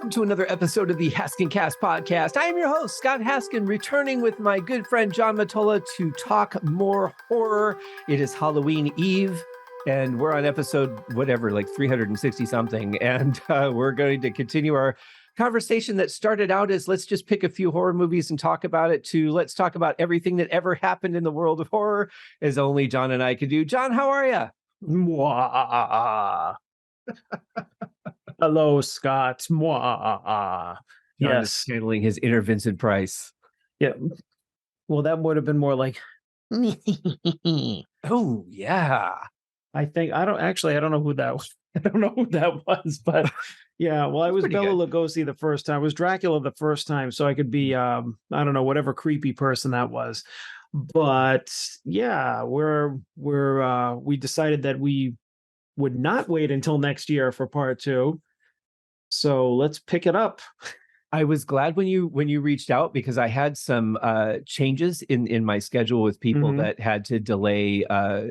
Welcome to another episode of the HaskinCast Podcast. I am your host, Scott Haskin, returning with my good friend John Mottola to talk more horror. It is Halloween Eve, and we're on episode, like 360 something. And we're going to continue our conversation that started out as let's just pick a few horror movies and talk about it to let's talk about everything that ever happened in the world of horror, as only John and I could do. John, how are you? Mwah. Hello, Scott. Mwah. John is channeling his inner Vincent Price. Yeah. Well, that would have been more like. Oh yeah. I don't know who that was. I don't know who that was, but yeah. Well, I was Bela Lugosi the first time. I was Dracula the first time, so I could be I don't know, whatever creepy person that was. But yeah, we decided that we would not wait until next year for part 2. So let's pick it up. I was glad when you reached out because I had some changes in my schedule with people that had to delay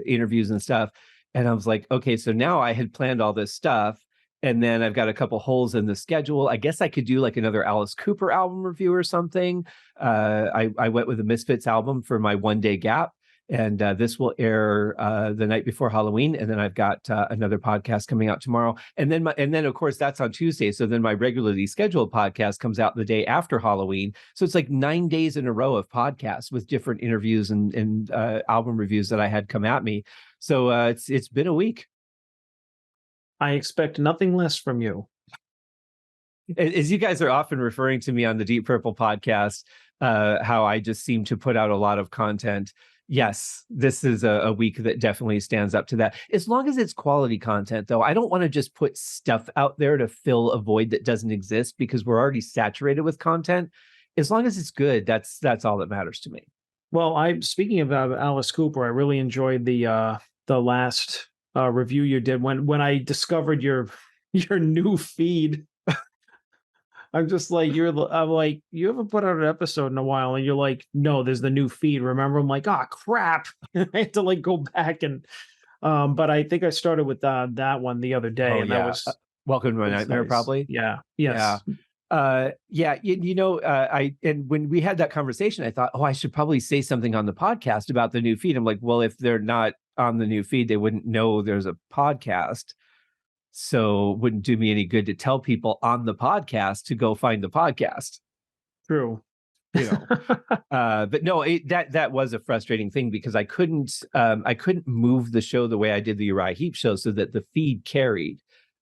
interviews and stuff. And I was like, okay, so now I had planned all this stuff. And then I've got a couple holes in the schedule. I guess I could do like another Alice Cooper album review or something. I went with the Misfits album for my 1 day gap. And this will air the night before Halloween, and then I've got another podcast coming out tomorrow, and then of course that's on Tuesday. So then my regularly scheduled podcast comes out the day after Halloween. So it's like 9 days in a row of podcasts with different interviews and album reviews that I had come at me. So it's been a week. I expect nothing less from you. As you guys are often referring to me on the Deep Purple podcast, how I just seem to put out a lot of content. Yes, this is a week that definitely stands up to that. As long as it's quality content, though, I don't want to just put stuff out there to fill a void that doesn't exist because we're already saturated with content. As long as it's good, that's all that matters to me. Well, speaking of Alice Cooper, I really enjoyed the last review you did when I discovered your new feed. I'm just like, I'm like, you haven't put out an episode in a while, and you're like, no, there's the new feed. Remember? I'm like, crap. I had to like go back and, but I think I started with that one the other day, that was Welcome to My Nightmare, nice. Probably. Yeah. Yes. Yeah. And when we had that conversation, I thought, I should probably say something on the podcast about the new feed. I'm like, well, if they're not on the new feed, they wouldn't know there's a podcast. So it wouldn't do me any good to tell people on the podcast to go find the podcast. True. But no, that was a frustrating thing because I couldn't move the show the way I did the Uriah Heep show so that the feed carried.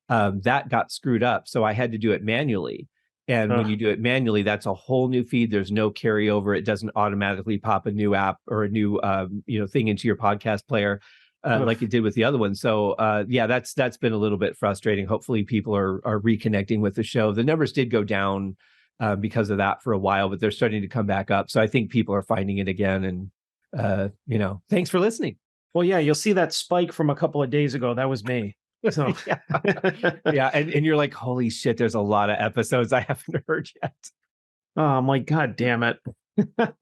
That got screwed up. So I had to do it manually. And when you do it manually, that's a whole new feed. There's no carryover. It doesn't automatically pop a new app or a new thing into your podcast player. Like it did with the other one. So that's been a little bit frustrating. Hopefully people are reconnecting with the show. The numbers did go down because of that for a while, but they're starting to come back up. So I think people are finding it again. And, thanks for listening. Well, yeah, you'll see that spike from a couple of days ago. That was me. So yeah. And you're like, holy shit, there's a lot of episodes I haven't heard yet. Oh, I'm like, God damn it.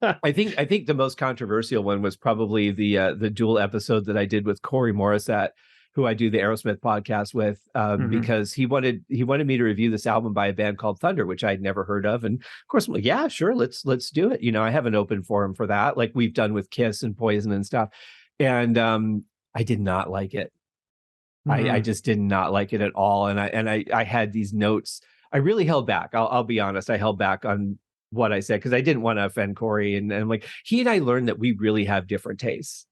I think the most controversial one was probably the dual episode that I did with Corey Morissette, who I do the Aerosmith podcast with, because he wanted me to review this album by a band called Thunder, which I'd never heard of. And of course, I'm like, yeah, sure, let's do it. I have an open forum for that, like we've done with Kiss and Poison and stuff. And I did not like it. I just did not like it at all. And I had these notes. I really held back. I'll be honest. I held back on what I said because I didn't want to offend Corey, and like he and I learned that we really have different tastes.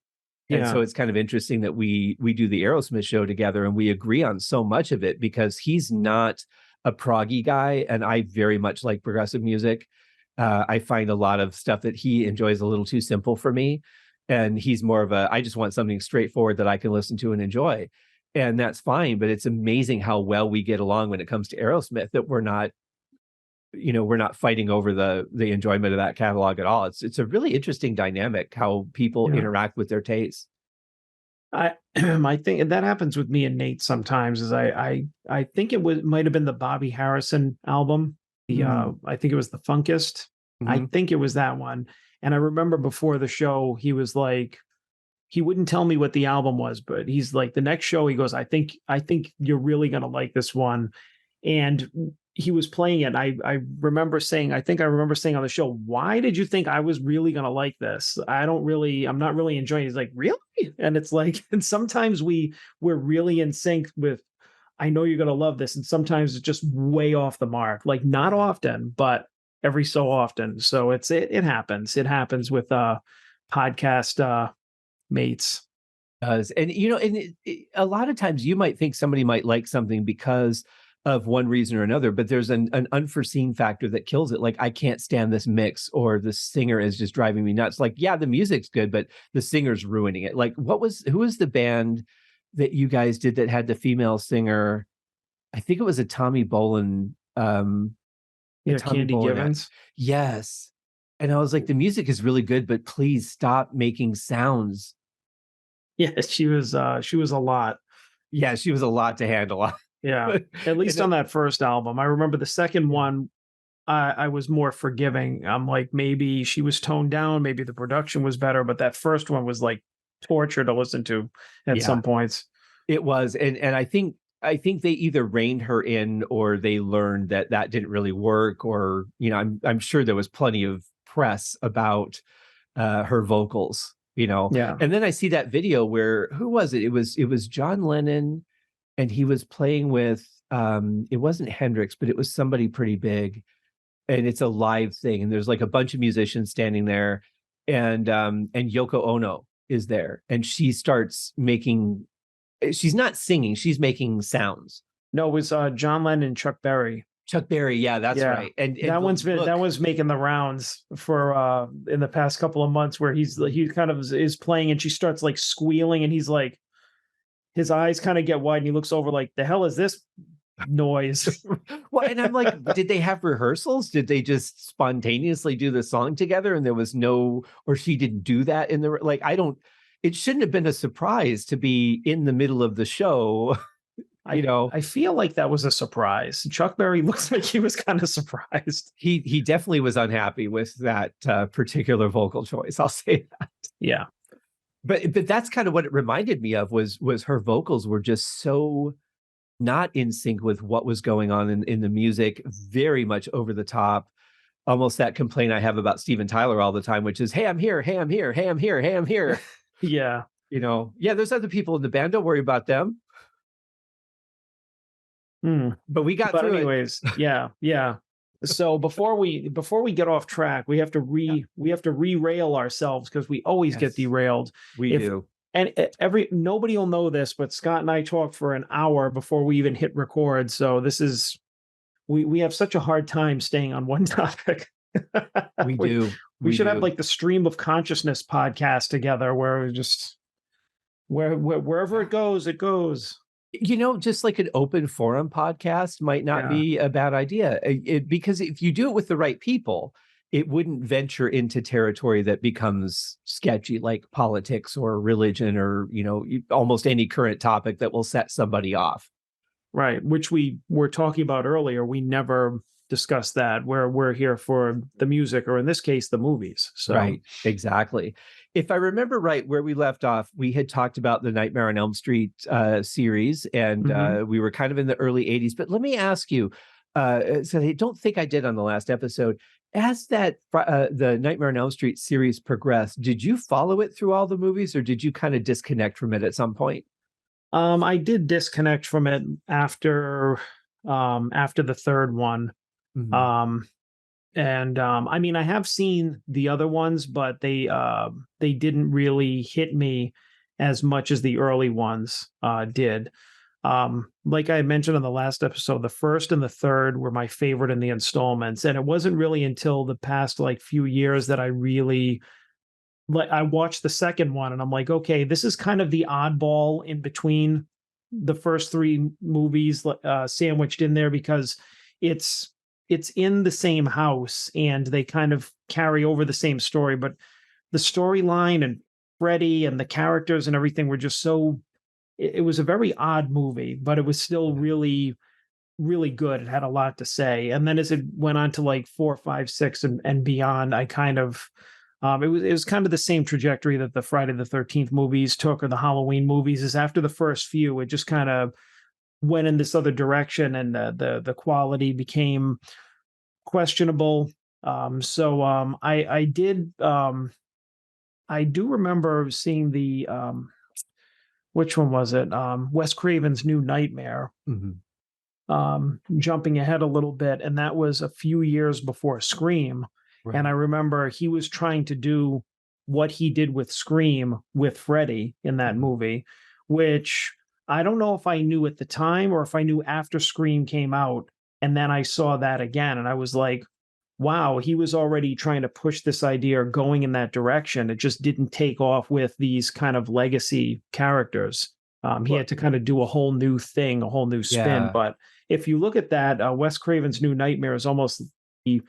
And so it's kind of interesting that we do the Aerosmith show together and we agree on so much of it because he's not a proggy guy and I very much like progressive music. I find a lot of stuff that he enjoys a little too simple for me, and he's more of I just want something straightforward that I can listen to and enjoy, and that's fine. But it's amazing how well we get along when it comes to Aerosmith, that we're not fighting over the enjoyment of that catalog at all. It's a really interesting dynamic how people interact with their tastes. I think that happens with me and Nate sometimes. Is I think might have been the Bobby Harrison album. I think it was the Funkest. I think it was that one. And I remember before the show, he was like, he wouldn't tell me what the album was, but he's like, the next show, he goes, I think you're really gonna like this one. And he was playing it. I remember saying, I think I remember saying on the show, why did you think I was really going to like this? I'm not really enjoying it. He's like, really? And it's like, and sometimes we're really in sync with, I know you're going to love this. And sometimes it's just way off the mark, like not often, but every so often. So it happens. It happens with, podcast, mates. Does. And a lot of times you might think somebody might like something because of one reason or another, but there's an unforeseen factor that kills it. Like, I can't stand this mix, or the singer is just driving me nuts. Like, yeah, the music's good, but the singer's ruining it. Like, who was the band that you guys did that had the female singer? I think it was a Tommy Bolin. Tommy Candy Bolin Givens. Yes. And I was like, the music is really good, but please stop making sounds. Yeah, she was a lot. Yeah, she was a lot to handle. Yeah, at least on that first album. I remember the second one, I was more forgiving. I'm like, maybe she was toned down, maybe the production was better, but that first one was like torture to listen to at some points. It was, and I think they either reined her in, or they learned that didn't really work, or I'm sure there was plenty of press about her vocals. Yeah. And then I see that video where, who was it? It was John Lennon, and he was playing with, it wasn't Hendrix, but it was somebody pretty big, and it's a live thing. And there's like a bunch of musicians standing there, and Yoko Ono is there, and she starts making, she's not singing, she's making sounds. No, it was John Lennon and Chuck Berry. Chuck Berry, yeah, that's right. And that one's making the rounds for in the past couple of months, where he kind of is playing, and she starts like squealing, and he's like, his eyes kind of get wide, and he looks over like, the hell is this noise? Well, and I'm like, did they have rehearsals? Did they just spontaneously do the song together, and there was no, or she didn't do that in the, like, it shouldn't have been a surprise to be in the middle of the show. I feel like that was a surprise. Chuck Berry looks like he was kind of surprised. He definitely was unhappy with that particular vocal choice. I'll say that. Yeah. But that's kind of what it reminded me of, was her vocals were just so not in sync with what was going on in the music, very much over the top. Almost that complaint I have about Steven Tyler all the time, which is, hey, I'm here, hey, I'm here, hey, I'm here, hey, I'm here. Yeah. There's other people in the band. Don't worry about them. But we got through anyways, it. Yeah. So before we get off track, we have to re-rail ourselves, because we always get derailed. We do. And nobody will know this, but Scott and I talked for an hour before we even hit record. So this is, we have such a hard time staying on one topic. We do. We should have like the Stream of Consciousness podcast together, where we just, wherever it goes, it goes. Just like an open forum podcast might not be a bad idea, because if you do it with the right people, it wouldn't venture into territory that becomes sketchy, like politics or religion, or, almost any current topic that will set somebody off. Right. Which we were talking about earlier. We never discussed that, where we're here for the music, or in this case, the movies. So. Right. Exactly. If I remember right, where we left off, we had talked about the Nightmare on Elm Street series, and we were kind of in the early 80s. But let me ask you, so I don't think I did on the last episode, as that the Nightmare on Elm Street series progressed, did you follow it through all the movies, or did you kind of disconnect from it at some point? I did disconnect from it after the third one. I mean, I have seen the other ones, but they didn't really hit me as much as the early ones did. Like I mentioned on the last episode, the first and the third were my favorite in the installments. And it wasn't really until the past few years that I really, I watched the second one, and I'm like, okay, this is kind of the oddball in between the first three movies sandwiched in there, because it's in the same house and they kind of carry over the same story, but the storyline and Freddy and the characters and everything were just so, it was a very odd movie, but it was still really, really good. It had a lot to say. And then as it went on to 4, 5, 6 and beyond, I kind of, it was kind of the same trajectory that the Friday the 13th movies took, or the Halloween movies, is after the first few, it just kind of went in this other direction, and the quality became questionable. I do remember seeing the which one was it? Wes Craven's New Nightmare. Mhm. Jumping ahead a little bit, and that was a few years before Scream. And I Right. remember he was trying to do what he did with Scream with Freddy in that Mhm. movie, which I don't know if I knew at the time or if I knew after Scream came out. And then I saw that again, and I was like, wow, he was already trying to push this idea or going in that direction. It just didn't take off with these kind of legacy characters. He Well, had to kind of do a whole new thing, a whole new spin. yeah. But if you look at that, Wes Craven's New Nightmare is almost the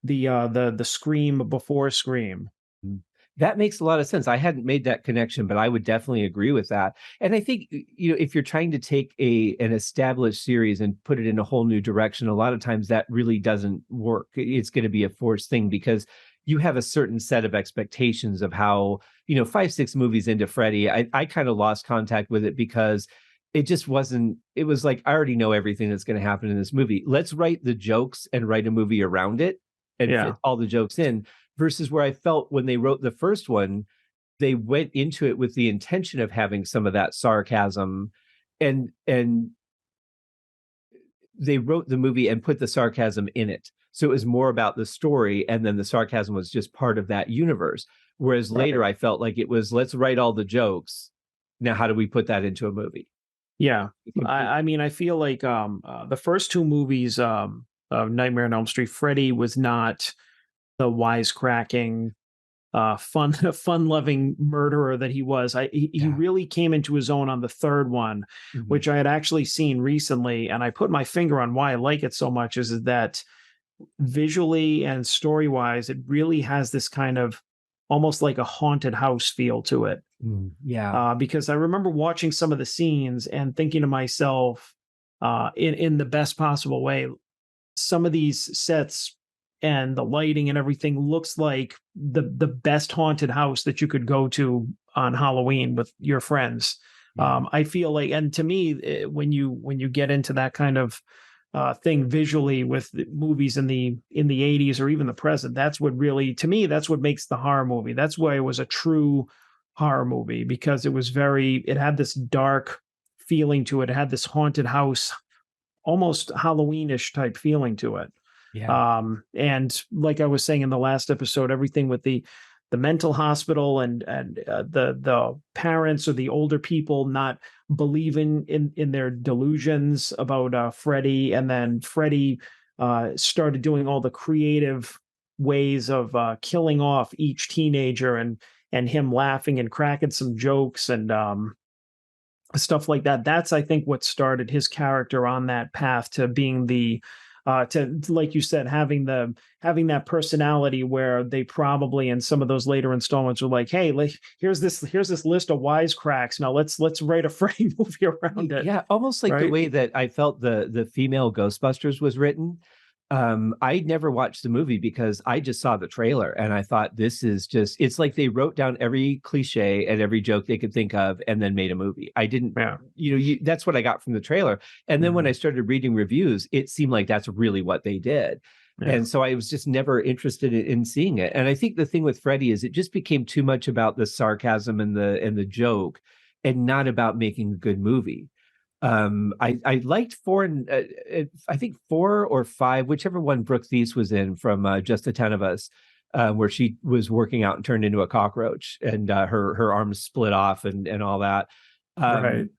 the Scream before Scream. Mm. That makes a lot of sense. I hadn't made that connection, but I would definitely agree with that. And I think, if you're trying to take an established series and put it in a whole new direction, a lot of times that really doesn't work. It's going to be a forced thing because you have a certain set of expectations of how, 5, 6 movies into Freddy, I kind of lost contact with it because it just wasn't, it was like, I already know everything that's going to happen in this movie. Let's write the jokes and write a movie around it and fit Yeah. all the jokes in versus where I felt when they wrote the first one, they went into it with the intention of having some of that sarcasm and they wrote the movie and put the sarcasm in it. So it was more about the story and then the sarcasm was just part of that universe. Whereas Right. later I felt like it was let's write all the jokes. Now how do we put that into a movie? Yeah. Complete. I mean, I feel like the first two movies of Nightmare on Elm Street, Freddy was not the wisecracking fun-loving murderer that he was. He Yeah. really came into his own on the third one, Mhm. which I had actually seen recently, and I put my finger on why I like it so much is that visually and story-wise, it really has this kind of almost like a haunted house feel to it. Yeah. Because I remember watching some of the scenes and thinking to myself, in the best possible way, some of these sets and the lighting and everything looks like the best haunted house that you could go to on Halloween with your friends. Yeah. I feel like, and to me, when you get into that kind of thing visually with the movies in the 80s or even the present, that's what really, to me, that's what makes the horror movie. That's why it was a true horror movie, because it had this dark feeling to it. It had this haunted house, almost Halloweenish type feeling to it. Yeah. And like I was saying in the last episode, everything with the mental hospital and the parents or the older people not believing in their delusions about Freddie, and then Freddie started doing all the creative ways of killing off each teenager, and him laughing and cracking some jokes and stuff like that. That's, I think, what started his character on that path to being the to, like you said, having that personality where they probably in some of those later installments were like, hey, like, here's this list of wisecracks. Now let's write a Freddy movie around it, Yeah, almost like the right? way that I felt the female Ghostbusters was written. I never watched the movie because I just saw the trailer and I thought this is just it's like they wrote down every cliche and every joke they could think of and then made a movie. I didn't Yeah. that's what I got from the trailer. And then when I Mhm. started reading reviews, it seemed like that's really what they did. Yeah. And so I was just never interested in seeing it. And I think the thing with Freddie is it just became too much about the sarcasm and the joke and not about making a good movie. I liked four and I think 4 or 5, whichever one Brooke Thies was in from Just the Ten of Us, where she was working out and turned into a cockroach and her arms split off and all that. Right. Um,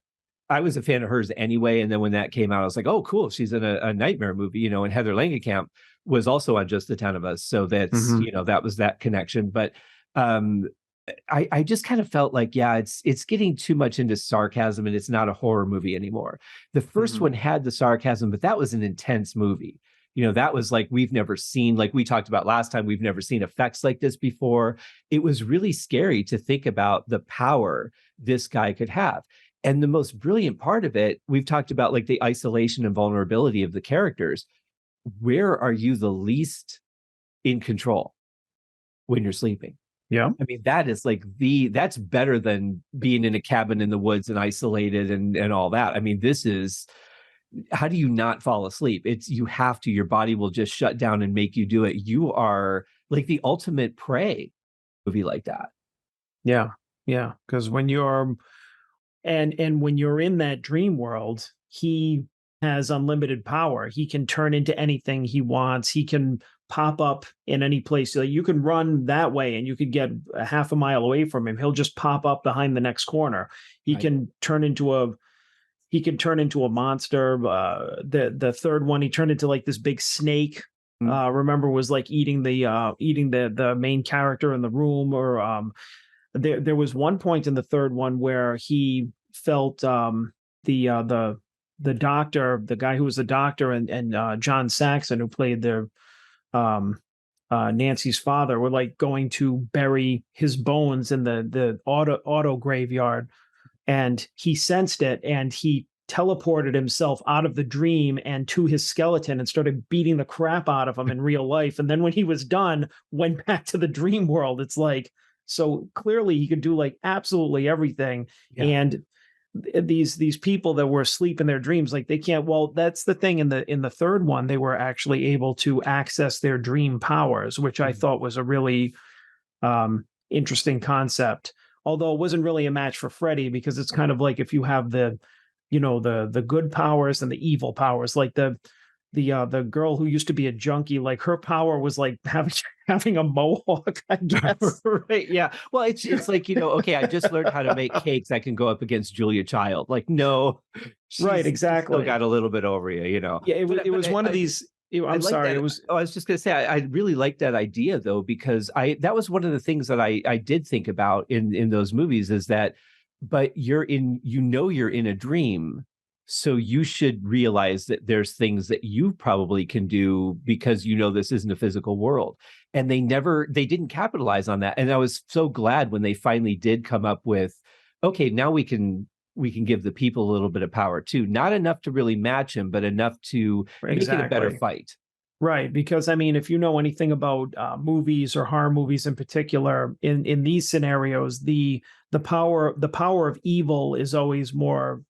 I was a fan of hers anyway, and then when that came out, I was like, oh, cool, she's in a nightmare movie, and Heather Langenkamp was also on Just the Ten of Us, so that's Hmm. that was that connection, but. Um, I just kind of felt like, yeah, it's getting too much into sarcasm and it's not a horror movie anymore. The first Hmm. one had the sarcasm, but that was an intense movie. That was like we've never seen, like we talked about last time, we've never seen effects like this before. It was really scary to think about the power this guy could have. And the most brilliant part of it, we've talked about like the isolation and vulnerability of the characters. Where are you the least in control? When you're sleeping. Yeah. I mean, that is like that's better than being in a cabin in the woods and isolated and all that. I mean, this is, how do you not fall asleep? It's, you have to, your body will just shut down and make you do it. You are like the ultimate prey movie like that. Yeah. Yeah. Because when you're and when you're in that dream world, he has unlimited power. He can turn into anything he wants. He can pop up in any place. Like you can run that way and you could get a half a mile away from him. He'll just pop up behind the next corner. He Right. can turn into a monster. The third one, he turned into like this big snake. Remember, was like eating the main character in the room. Or there was one point in the third one where he felt the doctor, the guy who was the doctor, and John Saxon, who played the Nancy's father, were like going to bury his bones in the auto graveyard, and he sensed it, and he teleported himself out of the dream and to his skeleton and started beating the crap out of him in real life. And then when he was done, went back to the dream world. It's like, so clearly he could do like absolutely everything. Yeah. And these people that were asleep in their dreams, like they can't, well, that's the thing. In the third one, they were actually able to access their dream powers, which I thought was a really interesting concept. Although it wasn't really a match for Freddy, because it's kind of like if you have the good powers and the evil powers, like the girl who used to be a junkie, like her power was like having a mohawk, I guess. Right. Yeah. Well, it's like, okay, I just learned how to make cakes. I can go up against Julia Child. Like, no, Right, exactly. Still got a little bit over you, Yeah, it was one of these. I'm sorry. It was. Oh, I was just gonna say, I really like that idea though, because that was one of the things that I did think about in those movies, is that, but you're in a dream, so you should realize that there's things that you probably can do because this isn't a physical world. And they didn't capitalize on that. And I was so glad when they finally did come up with, okay, now we can give the people a little bit of power too. Not enough to really match him, but enough to make it a better fight. Right, because I mean, if you know anything about movies or horror movies in particular, in these scenarios, the power of evil is always more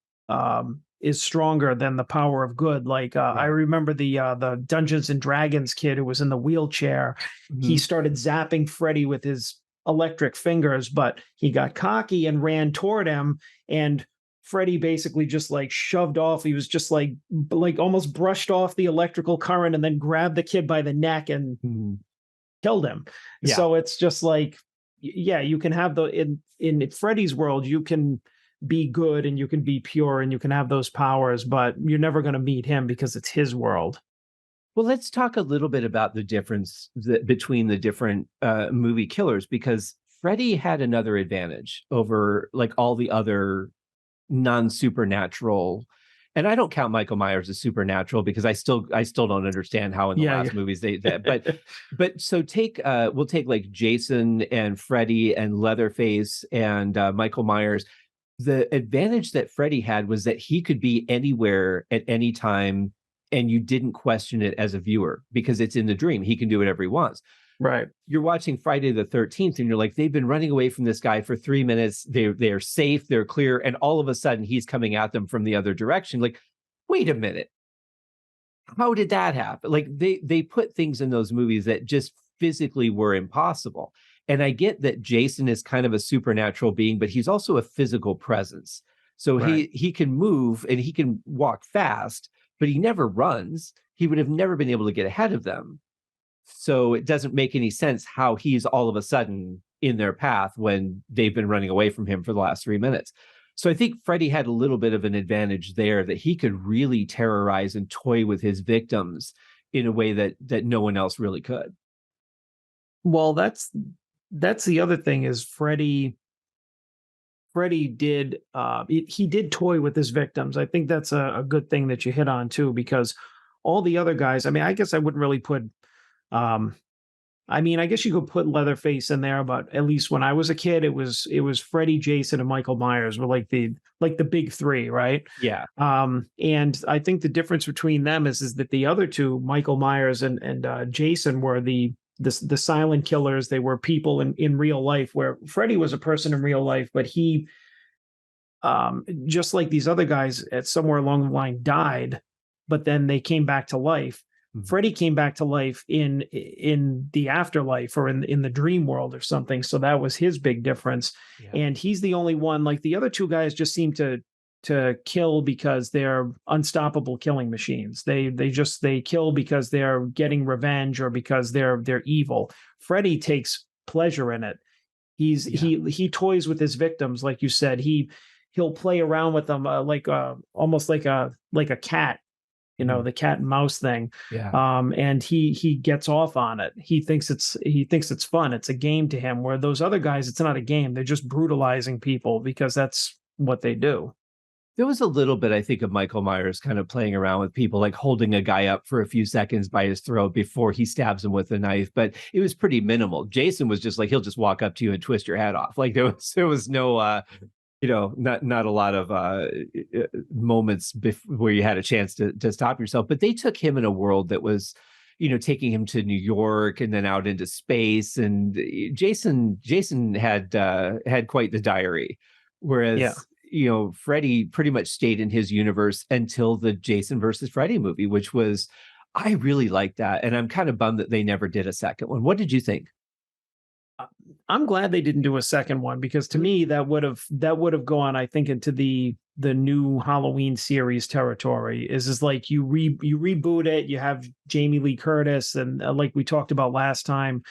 is stronger than the power of good. Like I remember the Dungeons and Dragons kid who was in the wheelchair. He started zapping Freddy with his electric fingers, but he got cocky and ran toward him, and Freddy basically just like shoved off. He was just like almost brushed off the electrical current and then grabbed the kid by the neck and killed him. Yeah. So it's just like, yeah, you can have in Freddy's world, you can be good and you can be pure and you can have those powers, but you're never going to meet him because it's his world. Well, let's talk a little bit about the difference between the different movie killers, because Freddy had another advantage over like all the other non-supernatural, and I don't count Michael Myers as supernatural because I still don't understand how in the last movies they but so we'll take like Jason and Freddy and Leatherface and Michael Myers. The advantage that Freddy had was that he could be anywhere at any time, and you didn't question it as a viewer because it's in the dream. He can do whatever he wants. Right. You're watching Friday the 13th and you're like, they've been running away from this guy for 3 minutes. They're safe, they're clear. And all of a sudden he's coming at them from the other direction. Like, wait a minute. How did that happen? Like they put things in those movies that just physically were impossible. And I get that Jason is kind of a supernatural being, but he's also a physical presence. So he can move and he can walk fast, but he never runs. He would have never been able to get ahead of them. So it doesn't make any sense how he's all of a sudden in their path when they've been running away from him for the last 3 minutes. So I think Freddy had a little bit of an advantage there, that he could really terrorize and toy with his victims in a way that no one else really could. Well, that's the other thing, is Freddy did he did toy with his victims. I think that's a good thing that you hit on too, because all the other guys, I mean, I guess I wouldn't really put I mean, I guess you could put Leatherface in there, but at least when I was a kid, it was Freddy, Jason, and Michael Myers were like the big three, right? Yeah. And I think the difference between them is that the other two, Michael Myers and Jason, were the the silent killers. They were people in real life, where Freddy was a person in real life, but he, just like these other guys, at somewhere along the line died, but then they came back to life. Freddy came back to life in the afterlife, or in the dream world or something. So that was his big difference. Yeah. And he's the only one. Like the other two guys just seem to kill because they're unstoppable killing machines. They kill because they're getting revenge, or because they're evil. Freddy takes pleasure in it. He toys with his victims, like you said. He'll play around with them, almost like a cat, the cat and mouse thing. Yeah. And he gets off on it. He thinks it's fun. It's a game to him, where those other guys, it's not a game. They're just brutalizing people because that's what they do. There was a little bit, I think, of Michael Myers kind of playing around with people, like holding a guy up for a few seconds by his throat before he stabs him with a knife, but it was pretty minimal. Jason was just like, he'll just walk up to you and twist your head off. Like there was no not a lot of moments where you had a chance to stop yourself. But they took him in a world that was, taking him to New York and then out into space. And Jason had quite the diary, whereas Freddy pretty much stayed in his universe until the Jason versus Freddy movie, which was, I really liked that, and I'm kind of bummed that they never did a second one. What did you think? I'm glad they didn't do a second one, because to me that would have gone, I think, into the new Halloween series territory. Is like you reboot it, you have Jamie Lee Curtis, and like we talked about last time,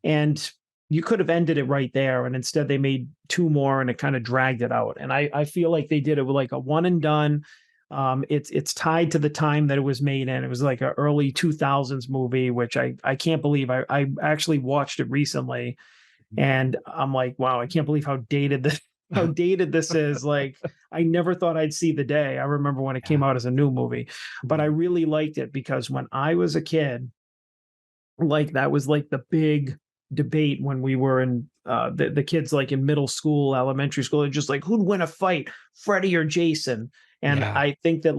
and you could have ended it right there, and instead they made two more, and it kind of dragged it out. And I feel like they did it with like a one and done. It's tied to the time that it was made in. It was like an early 2000s movie, which I can't believe. I actually watched it recently, and I'm like, wow, I can't believe how dated this is. Like, I never thought I'd see the day. I remember when it came out as a new movie, but I really liked it, because when I was a kid, like that was like the big debate when we were in the kids, like in middle school, elementary school. It's just like, who'd win a fight, Freddy or Jason? And I think that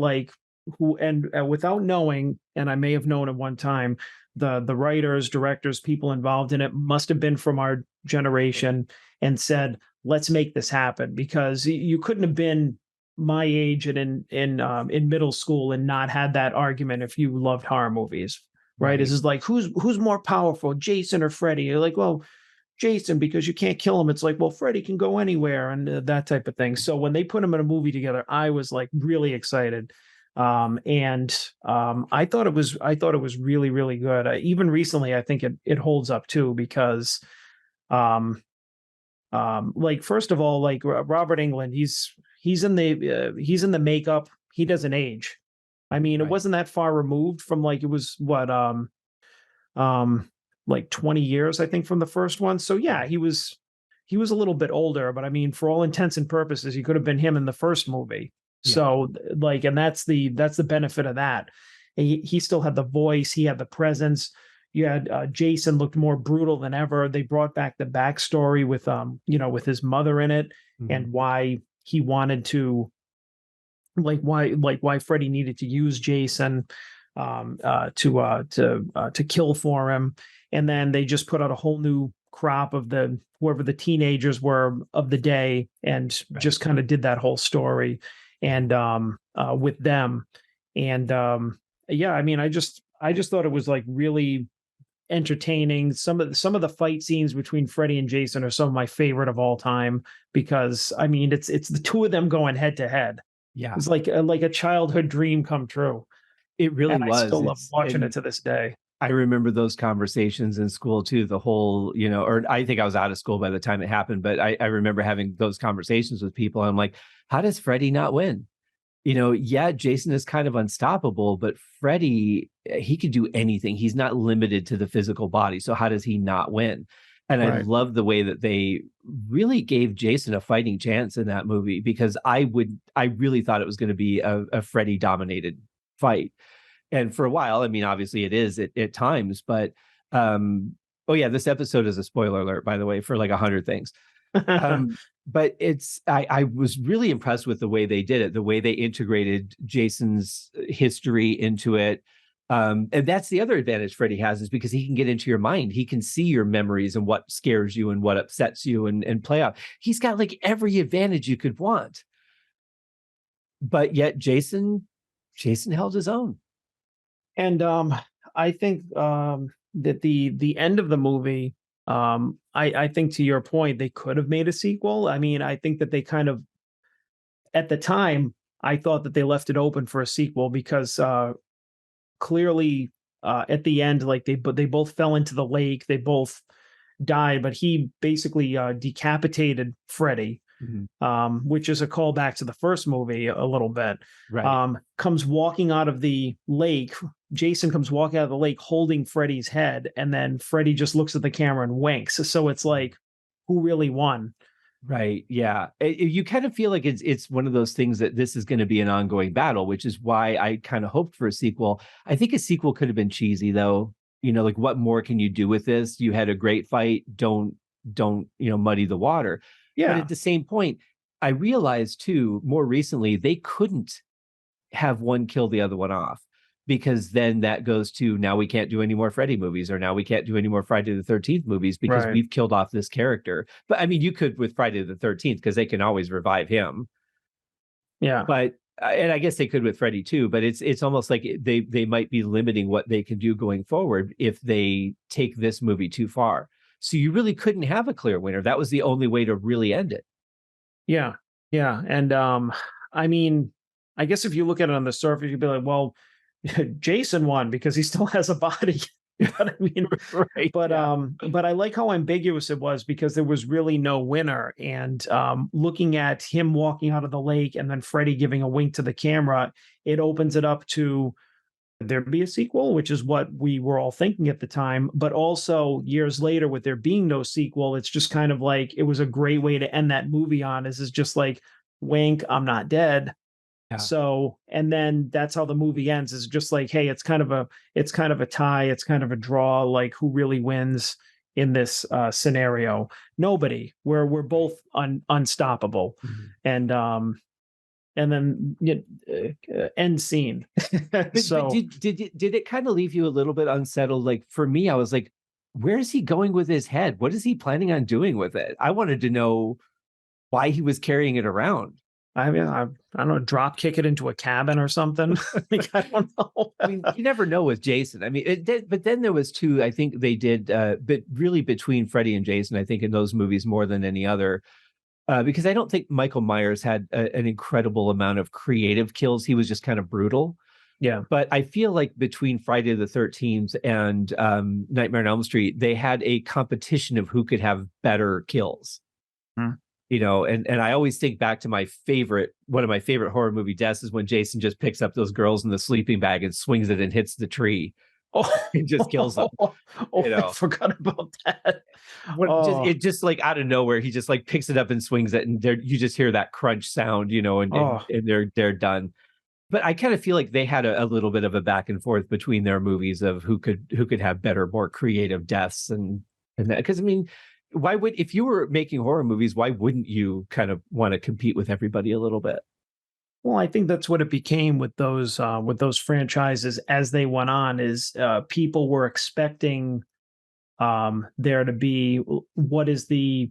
without knowing, and I may have known at one time, the writers, directors, people involved in it must have been from our generation and said, let's make this happen, because you couldn't have been my age and in middle school and not had that argument if you loved horror movies. Right. This is like, who's more powerful, Jason or Freddy? You're like, well, Jason, because you can't kill him. It's like, well, Freddy can go anywhere, and that type of thing. So when they put him in a movie together, I was like really excited. I thought it was really, really good. Even recently, I think it holds up too, because like, first of all, like Robert Englund, he's in the makeup. He doesn't age. I mean, it wasn't that far removed from, like, it was like 20 years, I think, from the first one. So yeah, he was a little bit older, but I mean, for all intents and purposes, he could have been him in the first movie. Yeah. So like, and that's the benefit of that. He still had the voice, he had the presence. You had Jason looked more brutal than ever. They brought back the backstory with with his mother in it, and why he wanted to, why Freddy needed to use Jason to kill for him. And then they just put out a whole new crop of whoever the teenagers were of the day, and just kind of did that whole story and with them. And I mean, I just thought it was like really entertaining. Some of the fight scenes between Freddy and Jason are some of my favorite of all time, because I mean, it's the two of them going head to head. Yeah, it's like a childhood dream come true. It really was. I still love watching it to this day. I remember those conversations in school too, the whole, or I think I was out of school by the time it happened, but I remember having those conversations with people. I'm like, how does Freddy not win? Jason is kind of unstoppable, but Freddy, he could do anything. He's not limited to the physical body. So how does he not win? And I love the way that they really gave Jason a fighting chance in that movie, because I really thought it was going to be a Freddy dominated fight. And for a while, I mean, obviously it is at times, but this episode is a spoiler alert, by the way, for like 100 things. But I was really impressed with the way they did it, the way they integrated Jason's history into it. And that's the other advantage Freddy has, is because he can get into your mind. He can see your memories and what scares you and what upsets you and play out. He's got like every advantage you could want. But yet Jason held his own. And I think that the end of the movie, I think to your point, they could have made a sequel. I mean, I think that they kind of, at the time, I thought that they left it open for a sequel because clearly at the end, like they both fell into the lake, they both died, but he basically decapitated Freddy, which is a callback to the first movie a little bit. Right. Comes walking out of the lake. Jason comes walking out of the lake holding Freddy's head, and then Freddy just looks at the camera and winks. So it's like, who really won? Right. Yeah. You kind of feel like it's one of those things that this is going to be an ongoing battle, which is why I kind of hoped for a sequel. I think a sequel could have been cheesy though. Like what more can you do with this? You had a great fight. Don't, muddy the water. But Yeah, at the same point, I realized too, more recently, they couldn't have one kill the other one off, because then that goes to, now we can't do any more Freddy movies, or now we can't do any more Friday the 13th movies because right. we've killed off this character. But I mean, you could with Friday the 13th, because they can always revive him. Yeah. But and I guess they could with Freddy too, but it's almost like they might be limiting what they can do going forward if they take this movie too far. So you really couldn't have a clear winner. That was the only way to really end it. Yeah. Yeah. And I mean, I guess if you look at it on the surface, you'd be like, well, Jason won because he still has a body. You know what I mean? Right. But I like how ambiguous it was, because there was really no winner. And looking at him walking out of the lake and then Freddy giving a wink to the camera, it opens it up to there be a sequel, which is what we were all thinking at the time. But also years later, with there being no sequel, it's just kind of like it was a great way to end that movie on. Is just like, wink, I'm not dead. Yeah. So, and then that's how the movie ends. Is just like, hey, it's kind of a tie, it's kind of a draw. Like, who really wins in this scenario? Nobody. We're both unstoppable. Mhm. And then end scene. But did it kind of leave you a little bit unsettled? Like for me, I was like, where is he going with his head? What is he planning on doing with it? I wanted to know why he was carrying it around. I mean, I don't know, drop kick it into a cabin or something. Like, I don't know. I mean, you never know with Jason. I mean, it did, but then there was two. I think they did, but really between Freddy and Jason, I think in those movies more than any other, because I don't think Michael Myers had an incredible amount of creative kills. He was just kind of brutal. Yeah. But I feel like between Friday the 13th and Nightmare on Elm Street, they had a competition of who could have better kills. Hmm. And I always think back to one of my favorite horror movie deaths is when Jason just picks up those girls in the sleeping bag and swings it and hits the tree. Oh, and just kills them. I forgot about that. It just like out of nowhere, he just like picks it up and swings it, and you just hear that crunch sound, and they're done. But I kind of feel like they had a little bit of a back and forth between their movies of who could have better, more creative deaths and that. Because I mean, if you were making horror movies, why wouldn't you kind of want to compete with everybody a little bit? Well, I think that's what it became with those franchises as they went on. Is people were expecting there to be what is the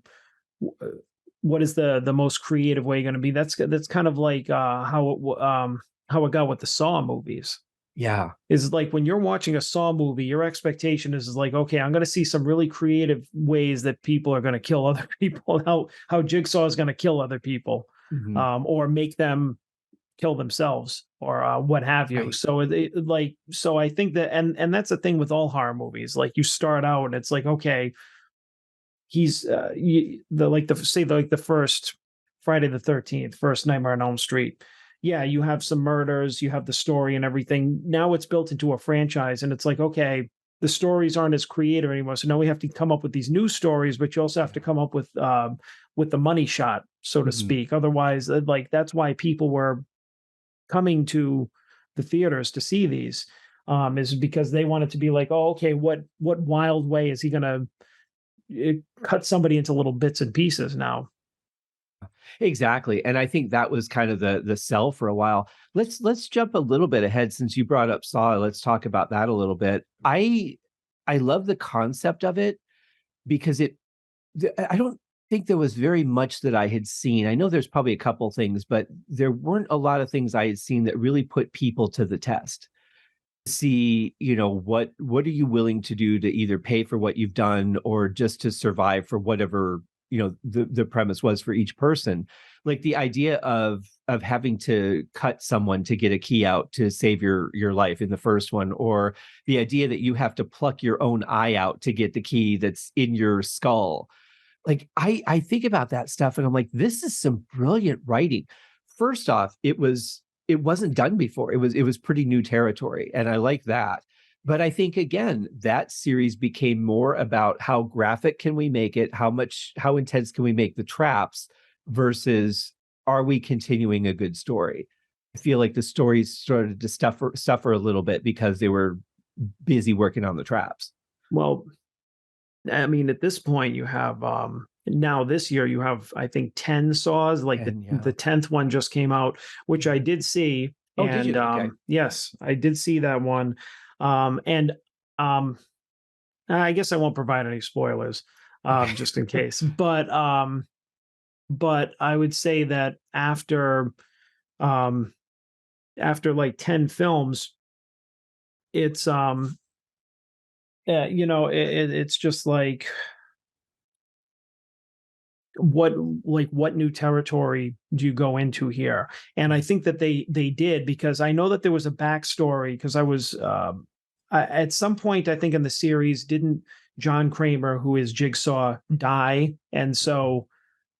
most creative way going to be. That's kind of like how it got with the Saw movies. Yeah. Is like when you're watching a Saw movie, your expectation is like, okay, I'm going to see some really creative ways that people are going to kill other people. How Jigsaw is going to kill other people, Mm-hmm. or make them kill themselves, or what have you. Right. So I think that, and that's the thing with all horror movies. Like, you start out and it's like, okay, he's the first Friday the 13th, first Nightmare on Elm Street. Yeah, you have some murders, you have the story and everything. Now it's built into a franchise, and it's like, okay, the stories aren't as creative anymore. So now we have to come up with these new stories, but you also have to come up with the money shot, so to Mm-hmm. speak. Otherwise, like, that's why people were coming to the theaters to see these, is because they wanted to be like, oh, okay, what wild way is he going to cut somebody into little bits and pieces now? Exactly. And I think that was kind of the sell for a while. Let's jump a little bit ahead since you brought up Saw. Let's talk about that a little bit. I love the concept of it because I don't think there was very much that I had seen. I know there's probably a couple things, but there weren't a lot of things I had seen that really put people to the test. See, what are you willing to do to either pay for what you've done or just to survive for whatever, the premise was for each person. Like the idea of having to cut someone to get a key out to save your life in the first one, or the idea that you have to pluck your own eye out to get the key that's in your skull. Like I think about that stuff and I'm like, this is some brilliant writing. First off, it wasn't done before. It was pretty new territory, and I like that. But I think again, that series became more about how graphic can we make it, how intense can we make the traps versus are we continuing a good story? I feel like the stories started to suffer a little bit because they were busy working on the traps. Well, I mean, at this point, you have now this year you have, I think, 10 saws. Like And the 10th one just came out, which I did see. Oh, did you? And Okay. yes, I did see that one. And I guess I won't provide any spoilers, just in case. But I would say that um after like 10 films, it's it's just like what new territory do you go into here? And I think that they did, because I know that there was a backstory, because I was at some point, I think in the series, didn't John Kramer, who is Jigsaw, die? And so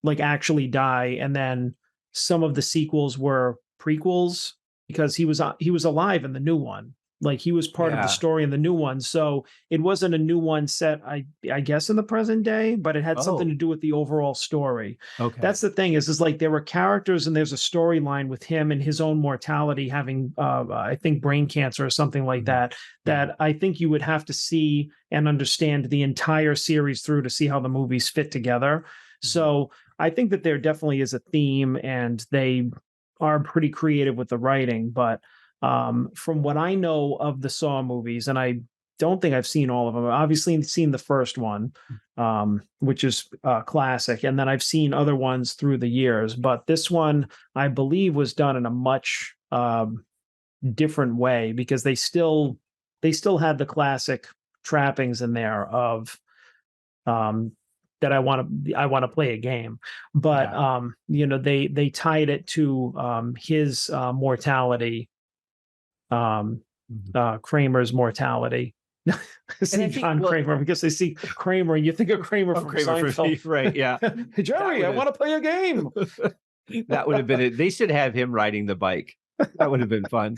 like actually die, and then some of the sequels were prequels, because he was alive in the new one. Like he was part of the Yeah. story in the new one. So it wasn't a new one set, I guess, in the present day, but it had something Oh, to do with the overall story. okay. That's the thing, is like there were characters and there's a storyline with him and his own mortality, having I think brain cancer or something like Mhm. that, that I think you would have to see and understand the entire series through to see how the movies fit together. Mhm. So I think that there definitely is a theme, and they are pretty creative with the writing. But from what I know of the Saw movies, and I don't think I've seen all of them. I've obviously seen the first one, which is classic, and then I've seen other ones through the years. But this one, I believe, was done in a much different way, because they still had the classic trappings in there of um, that I want to play a game. But Yeah. they tied it to his mortality, um, Mhm. Kramer's mortality. I And see I think, John well, Kramer, because I see Kramer, and you think of Kramer oh, from Kramer for Seinfeld. me, right? Yeah, Hey, that Jerry, would I have want to play a game. that would have been it. They should have him riding the bike. That would have been fun.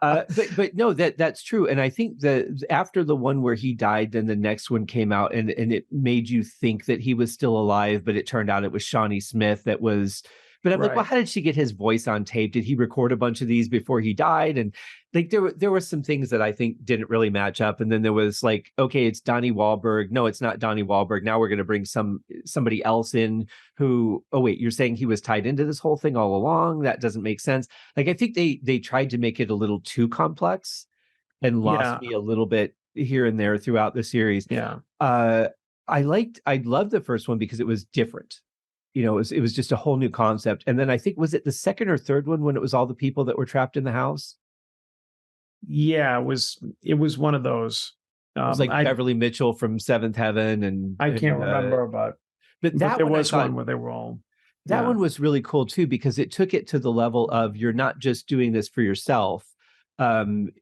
But no, that's true. And I think that after the one where he died, then the next one came out, and it made you think that he was still alive, but it turned out it was Shawnee Smith that was. But I'm like, well, Right. how did she get his voice on tape? Did he record a bunch of these before he died? And like there were some things that I think didn't really match up. And then there was like, okay, it's Donnie Wahlberg. No, it's not Donnie Wahlberg. Now we're going to bring somebody else in who. Oh wait, you're saying he was tied into this whole thing all along? That doesn't make sense. Like I think they tried to make it a little too complex and lost Yeah. me a little bit here and there throughout the series. Yeah. Uh I loved the first one because it was different. It was just a whole new concept. And then I think, was it the second or third one when it was all the people that were trapped in the house? Yeah. It was one of those. It was like I Beverly Mitchell from Seventh Heaven and I can't and remember, but but that there one I was thought one where they were all. that Yeah. one was really cool too because it took it to the level of you're not just doing this for yourself.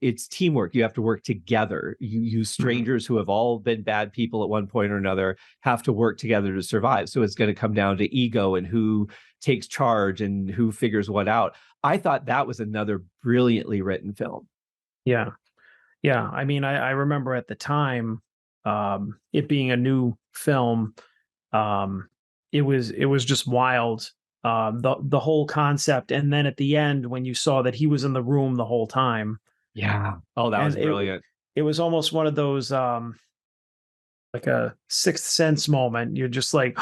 It's teamwork. You have to work together. You Mhm. strangers who have all been bad people at one point or another have to work together to survive. So it's going to come down to ego and who takes charge and who figures what out. I thought that was another brilliantly written film. Yeah. Yeah, I mean, I remember at the time, it being a new film, um, it was just wild, the whole concept, and then at the end when you saw that he was in the room the whole time, Yeah. Oh, that and was it brilliant. it was almost one of those like a sixth sense moment. You're just like,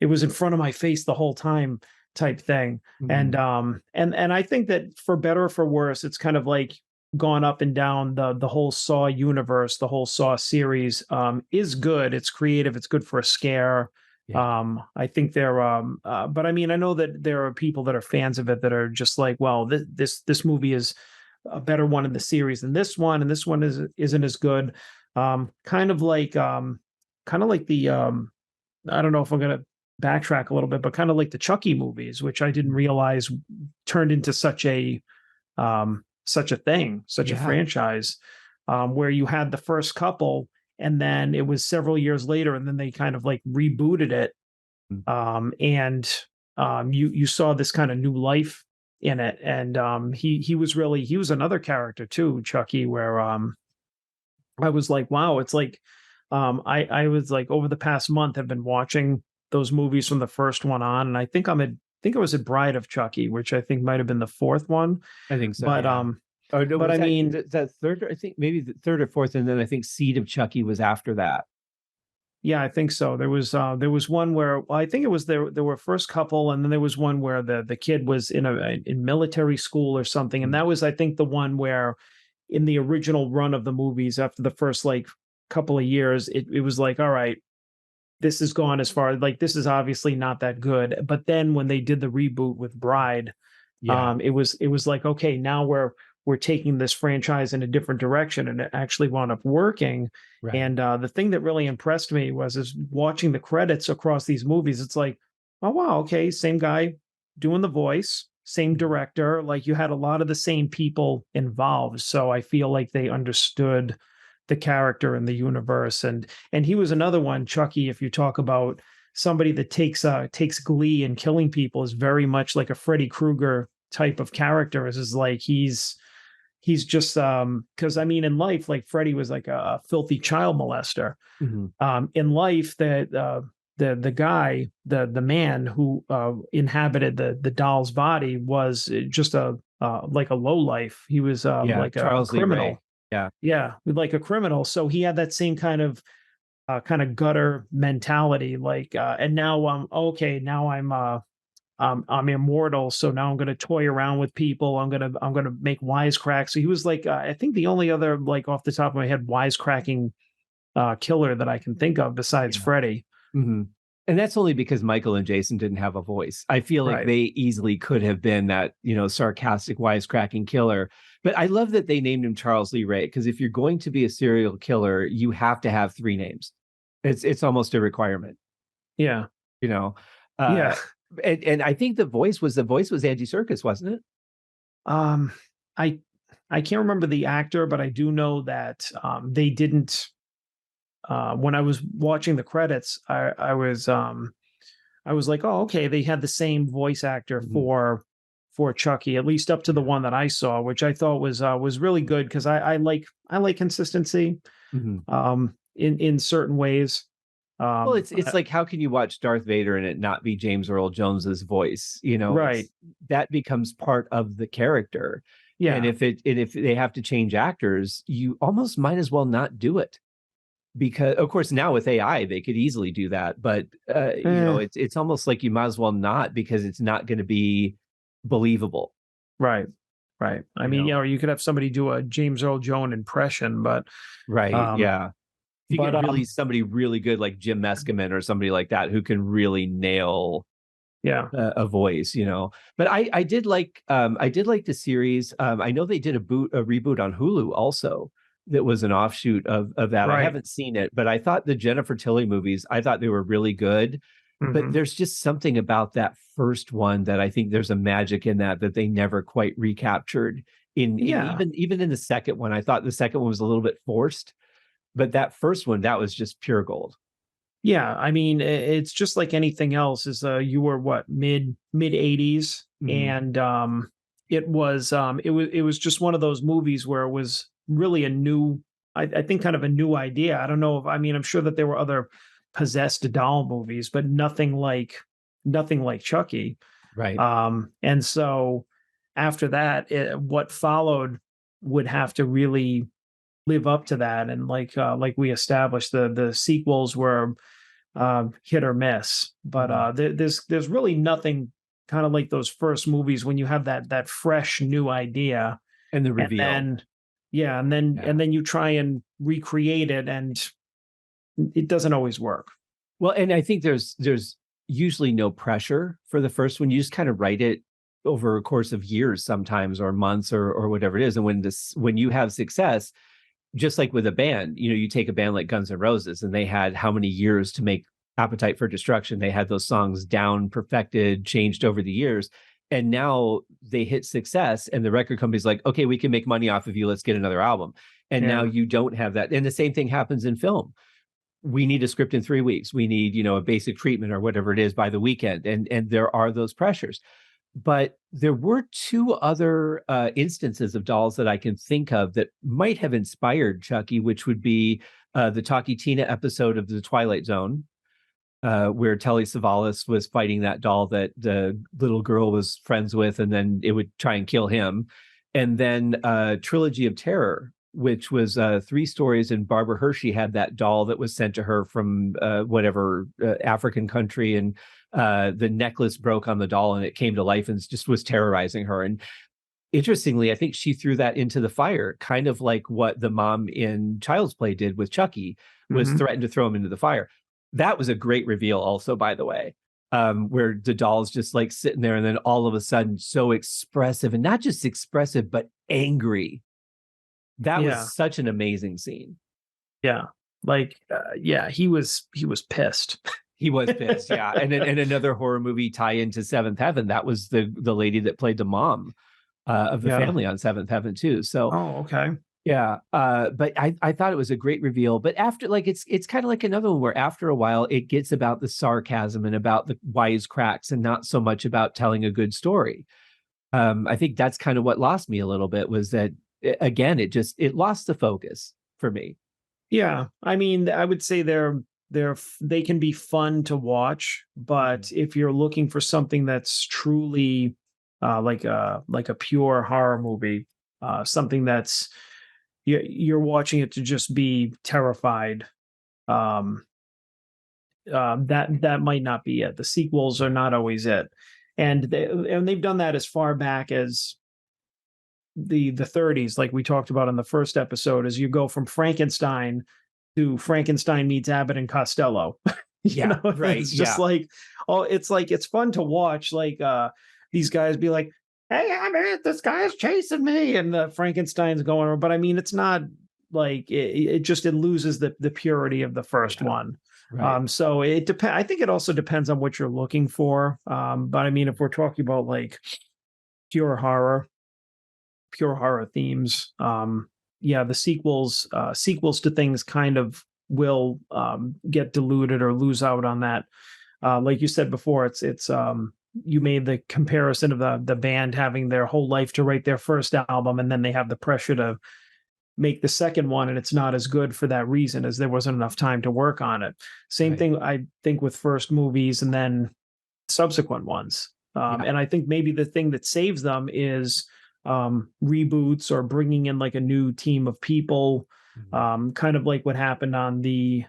it was in front of my face the whole time type thing. Mhm. And I think that for better or for worse, it's kind of like gone up and down. The whole Saw universe, the whole Saw series is good. It's creative. It's good for a scare. Yeah. I think they're but I mean, I know that there are people that are fans of it that are just like, well, this movie is a better one in the series than this one, and this one isn't as good. Kind of like the I don't know if I'm gonna backtrack a little bit, but kind of like the Chucky movies, which I didn't realize turned into such a thing, such a Yeah. franchise, where you had the first couple, and then it was several years later, and then they kind of like rebooted it, Mm. and you saw this kind of new life in it, and he was another character too, Chucky, where I was like, wow, it's like I was like over the past month have been watching those movies from the first one on, and I think I was at Bride of Chucky, which I think might have been the fourth one. I think so, But yeah. Oh, no, but was I mean, that third? I think maybe the third or fourth, and then I think Seed of Chucky was after that. yeah, I think so. There was one where, well, I think it was there were first couple, and then there was one where the kid was in military school or something, and Mm. that was, I think, the one where in the original run of the movies after the first like couple of years, it was like, all right, this has gone as far, like this is obviously not that good. But then when they did the reboot with Bride, Yeah, it was like, okay, now we're taking this franchise in a different direction, and it actually wound up working. right. And the thing that really impressed me was is watching the credits across these movies. It's like, oh wow, okay, same guy doing the voice, same Mhm. director. Like you had a lot of the same people involved, so I feel like they understood the character and the universe. And he was another one, Chucky. If you talk about somebody that takes glee in killing people, is very much like a Freddy Krueger type of character. Is like he's just because I mean in life, like Freddy was like a filthy child molester. Mhm. In life, the guy, the man who inhabited the doll's body was just a like a low life. He was Yeah, like a Charles Lee Ray. criminal. Yeah, Yeah, like a criminal. So he had that same kind of gutter mentality. Like, and now okay. Now I'm immortal, so now I'm going to toy around with people. I'm gonna make wisecracks. So he was like, I think the only other like off the top of my head wisecracking killer that I can think of besides yeah. Freddy. Mhm. And that's only because Michael and Jason didn't have a voice. I feel like Right. they easily could have been that, sarcastic, wisecracking killer. But I love that they named him Charles Lee Ray, because if you're going to be a serial killer, you have to have three names. It's almost a requirement, Yeah. you know. Uh, Yeah. and I think the voice was Andy Serkis, wasn't it? Um, I I can't remember the actor, but I do know that they didn't. When I was watching the credits, I was like, oh, okay, they had the same voice actor Mhm. for Chucky, at least up to the Yeah. one that I saw, which I thought was really good because I like consistency Mhm. in certain ways. Well, Um, it's like, how can you watch Darth Vader and it not be James Earl Jones's voice? right. It's that becomes part of the character. And Yeah. if they have to change actors, you almost might as well not do it, because of course now with AI they could easily do that, but Eh, it's almost like you might as well not, because it's not going to be believable, right. Right. I you mean, know. you could have somebody do a James Earl Jones impression, Right, um, yeah. If you but get somebody really good like Jim Meskimen or somebody like that who can really nail yeah. a voice. But I did like the series. I know they did a reboot on Hulu also, that was an offshoot of that. I Right. haven't seen it, but I thought the Jennifer Tilly movies, I thought they were really good. But Hmm. there's just something about that first one that I think there's a magic in that they never quite recaptured in Yeah. even in the second one. I thought the second one was a little bit forced, but that first one, that was just pure gold. Yeah, I mean, it's just like anything else. Is you were what mid 80s, Mhm. and it was just one of those movies where it was really a new, I think, kind of a new idea. I don't know if I mean I'm sure that there were other possessed doll movies, but nothing like Chucky. Right. And so after that, what followed would have to really live up to that, and like we established, the sequels hit or miss. But there's really nothing kind of like those first movies when you have that fresh new idea, And the and reveal. then yeah, and then you try and recreate it, and it doesn't always work. Well, and I think there's usually no pressure for the first one. You just kind of write it over a course of years sometimes, or months, or whatever it is. And when you have success, just like with a band, you take a band like Guns N' Roses, and they had how many years to make Appetite for Destruction. They had those songs down, perfected, changed over the years. And now they hit success, and the record company's like, okay, we can make money off of you. Let's get another album. And now you don't have that. And the same thing happens in film. We need a script in 3 weeks. We need, a basic treatment or whatever it is by the weekend. And there are those pressures. But there were two other instances of dolls that I can think of that might have inspired Chucky, which would be the Talkie Tina episode of The Twilight Zone, where Telly Savalas was fighting that doll that the little girl was friends with, and then it would try and kill him. And then Trilogy of Terror, which was 3 stories, and Barbara Hershey had that doll that was sent to her from whatever African country, and the necklace broke on the doll and it came to life and just was terrorizing her. And interestingly, I think she threw that into the fire, kind of like what the mom in Child's Play did with Chucky, was threatened to throw him into the fire. That was a great reveal also, by the way, where the doll's just like sitting there, and then all of a sudden so expressive, and not just expressive, but angry. That was such an amazing scene. Yeah. He was pissed. He was pissed, yeah. And another horror movie tie into Seventh Heaven. That was the lady that played the mom of the family on Seventh Heaven too. So, okay, yeah. But I thought it was a great reveal. But after, like, it's kind of like another one where after a while it gets about the sarcasm and about the wisecracks, and not so much about telling a good story. I think that's kind of what lost me a little bit, was that again, it lost the focus for me. Yeah, I mean, I would say they can be fun to watch, but if you're looking for something that's truly like a pure horror movie, something that's you're watching it to just be terrified, that might not be it. The sequels are not always it, and they've done that as far back as the 30s, like we talked about in the first episode, as you go from Frankenstein to Frankenstein meets Abbott and Costello. Right. It's just it's fun to watch, like these guys be like, hey, I'm it, this guy's chasing me, and the Frankenstein's going on. But I mean, it's not like it loses the purity of the first one. Right. So it depends. I think it also depends on what you're looking for. But I mean, if we're talking about like pure horror themes, the sequels to things kind of will get diluted or lose out on that. Like you said before, it's you made the comparison of the band having their whole life to write their first album, and then they have the pressure to make the second one, and it's not as good for that reason, as there wasn't enough time to work on it. Same thing, I think, with first movies and then subsequent ones. And I think maybe the thing that saves them is reboots, or bringing in like a new team of people, kind of like what happened on the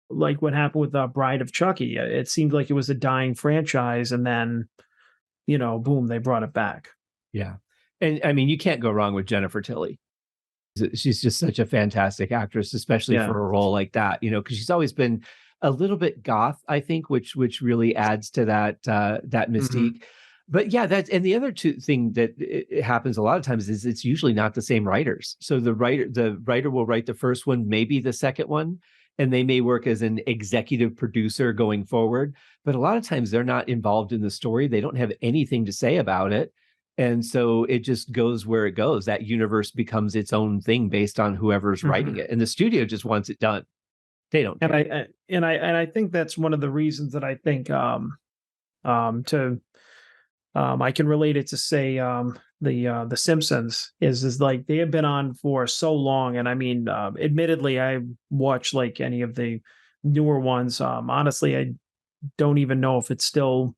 like what happened with the Bride of Chucky. It seemed like it was a dying franchise, and then boom, they brought it back. Yeah. And I mean, you can't go wrong with Jennifer Tilly. She's just such a fantastic actress, especially for a role like that, because she's always been a little bit goth, I think, which really adds to that mystique. But yeah, and the other thing that it happens a lot of times is it's usually not the same writers. So the writer will write the first one, maybe the second one, and they may work as an executive producer going forward. But a lot of times they're not involved in the story. They don't have anything to say about it. And so it just goes where it goes. That universe becomes its own thing based on whoever's writing it. And the studio just wants it done. They don't care. And I think that's one of the reasons that I think I can relate it to, say, the Simpsons is like they have been on for so long. And I mean, admittedly, I watch like any of the newer ones. Honestly, I don't even know if it's still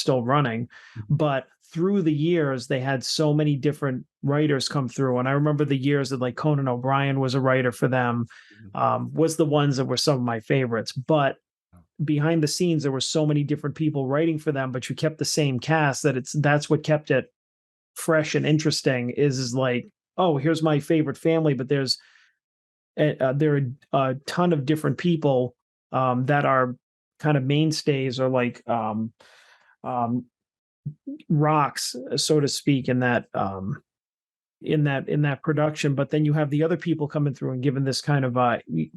running, but through the years, they had so many different writers come through. And I remember the years that like Conan O'Brien was a writer for them, was the ones that were some of my favorites. But behind the scenes, there were so many different people writing for them, but you kept the same cast that's what kept it fresh and interesting is like, oh, here's my favorite family, but there are a ton of different people that are kind of mainstays or like um, rocks, so to speak, in that production. But then you have the other people coming through and giving this kind of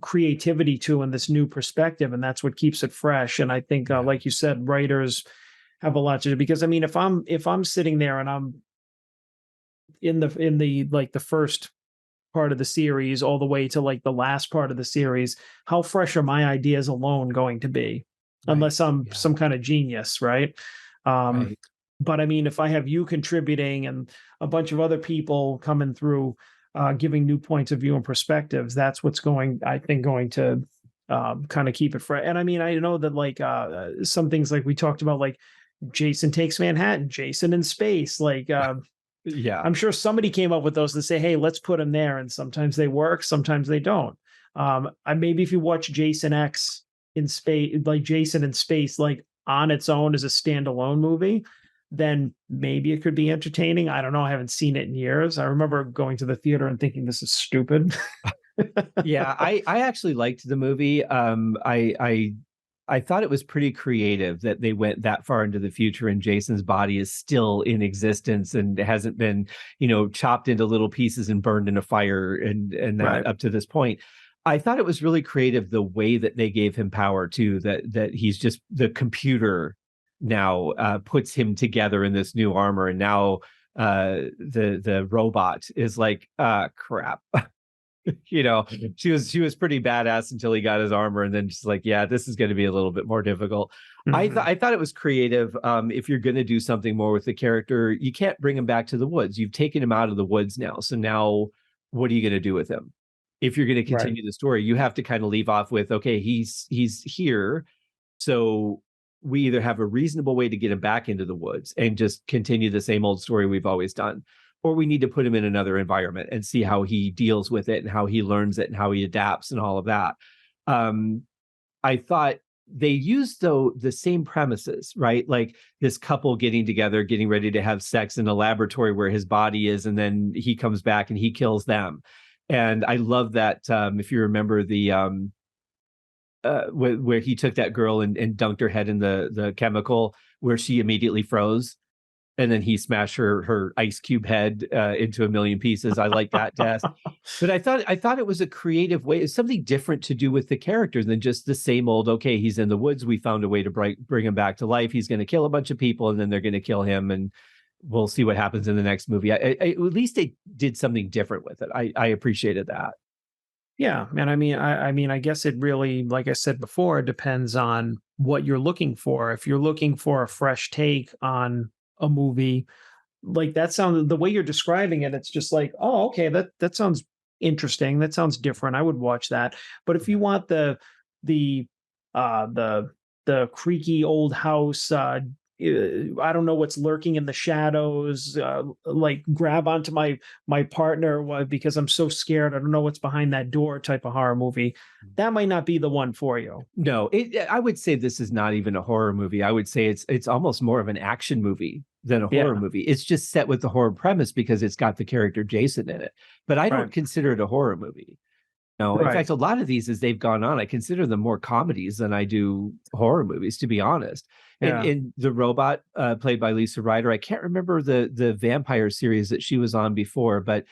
creativity to and this new perspective, and that's what keeps it fresh. And I think, like you said, writers have a lot to do because I mean, if I'm sitting there and I'm in the like the first part of the series all the way to like the last part of the series, how fresh are my ideas alone going to be? Unless I'm some kind of genius, right? Right. But I mean, if I have you contributing and a bunch of other people coming through, giving new points of view and perspectives, that's what's I think, going to kind of keep it fresh. And I mean, I know that like some things like we talked about, like Jason Takes Manhattan, Jason in Space, like Yeah. I'm sure somebody came up with those and say, hey, let's put them there. And sometimes they work, sometimes they don't. Maybe if you watch Jason X in space, like Jason in Space, like on its own as a standalone movie, then maybe it could be entertaining. I don't know. I haven't seen it in years. I remember going to the theater and thinking this is stupid. Yeah, I actually liked the movie. I thought it was pretty creative that they went that far into the future and Jason's body is still in existence and hasn't been, chopped into little pieces and burned in a fire and that Right. up to this point. I thought it was really creative the way that they gave him power too, that he's just the computer now puts him together in this new armor, and now the robot is like, crap. She was pretty badass until he got his armor, and then just like, yeah, this is going to be a little bit more difficult. I thought it was creative. If you're going to do something more with the character, you can't bring him back to the woods. You've taken him out of the woods now, so now what are you going to do with him? If you're going to continue the story, you have to kind of leave off with, okay, he's here, so we either have a reasonable way to get him back into the woods and just continue the same old story we've always done, or we need to put him in another environment and see how he deals with it and how he learns it and how he adapts and all of that. I thought they used, though, the same premises, right? Like this couple getting together, getting ready to have sex in a laboratory where his body is, and then he comes back and he kills them. And I love that. If you remember the where he took that girl and dunked her head in the chemical where she immediately froze, and then he smashed her ice cube head into a million pieces. I like that death, but I thought it was a creative way. It's something different to do with the character than just the same old. Okay, he's in the woods. We found a way to bring him back to life. He's going to kill a bunch of people, and then they're going to kill him, and we'll see what happens in the next movie. At least they did something different with it. I appreciated that. Yeah, and I guess it really, like I said before, depends on what you're looking for. If you're looking for a fresh take on a movie, like that sounds, the way you're describing it, it's just like, oh, okay, that sounds interesting. That sounds different. I would watch that. But if you want the uh the the creaky old house, I don't know what's lurking in the shadows, like grab onto my partner because I'm so scared, I don't know what's behind that door type of horror movie, that might not be the one for you. No, I would say this is not even a horror movie. I would say it's almost more of an action movie than a horror Yeah. movie. It's just set with the horror premise because it's got the character Jason in it. But I don't Right. consider it a horror movie. No, in Right. fact, a lot of these, as they've gone on, I consider them more comedies than I do horror movies, to be honest. And Yeah. in The Robot, played by Lisa Ryder, I can't remember the vampire series that she was on before, but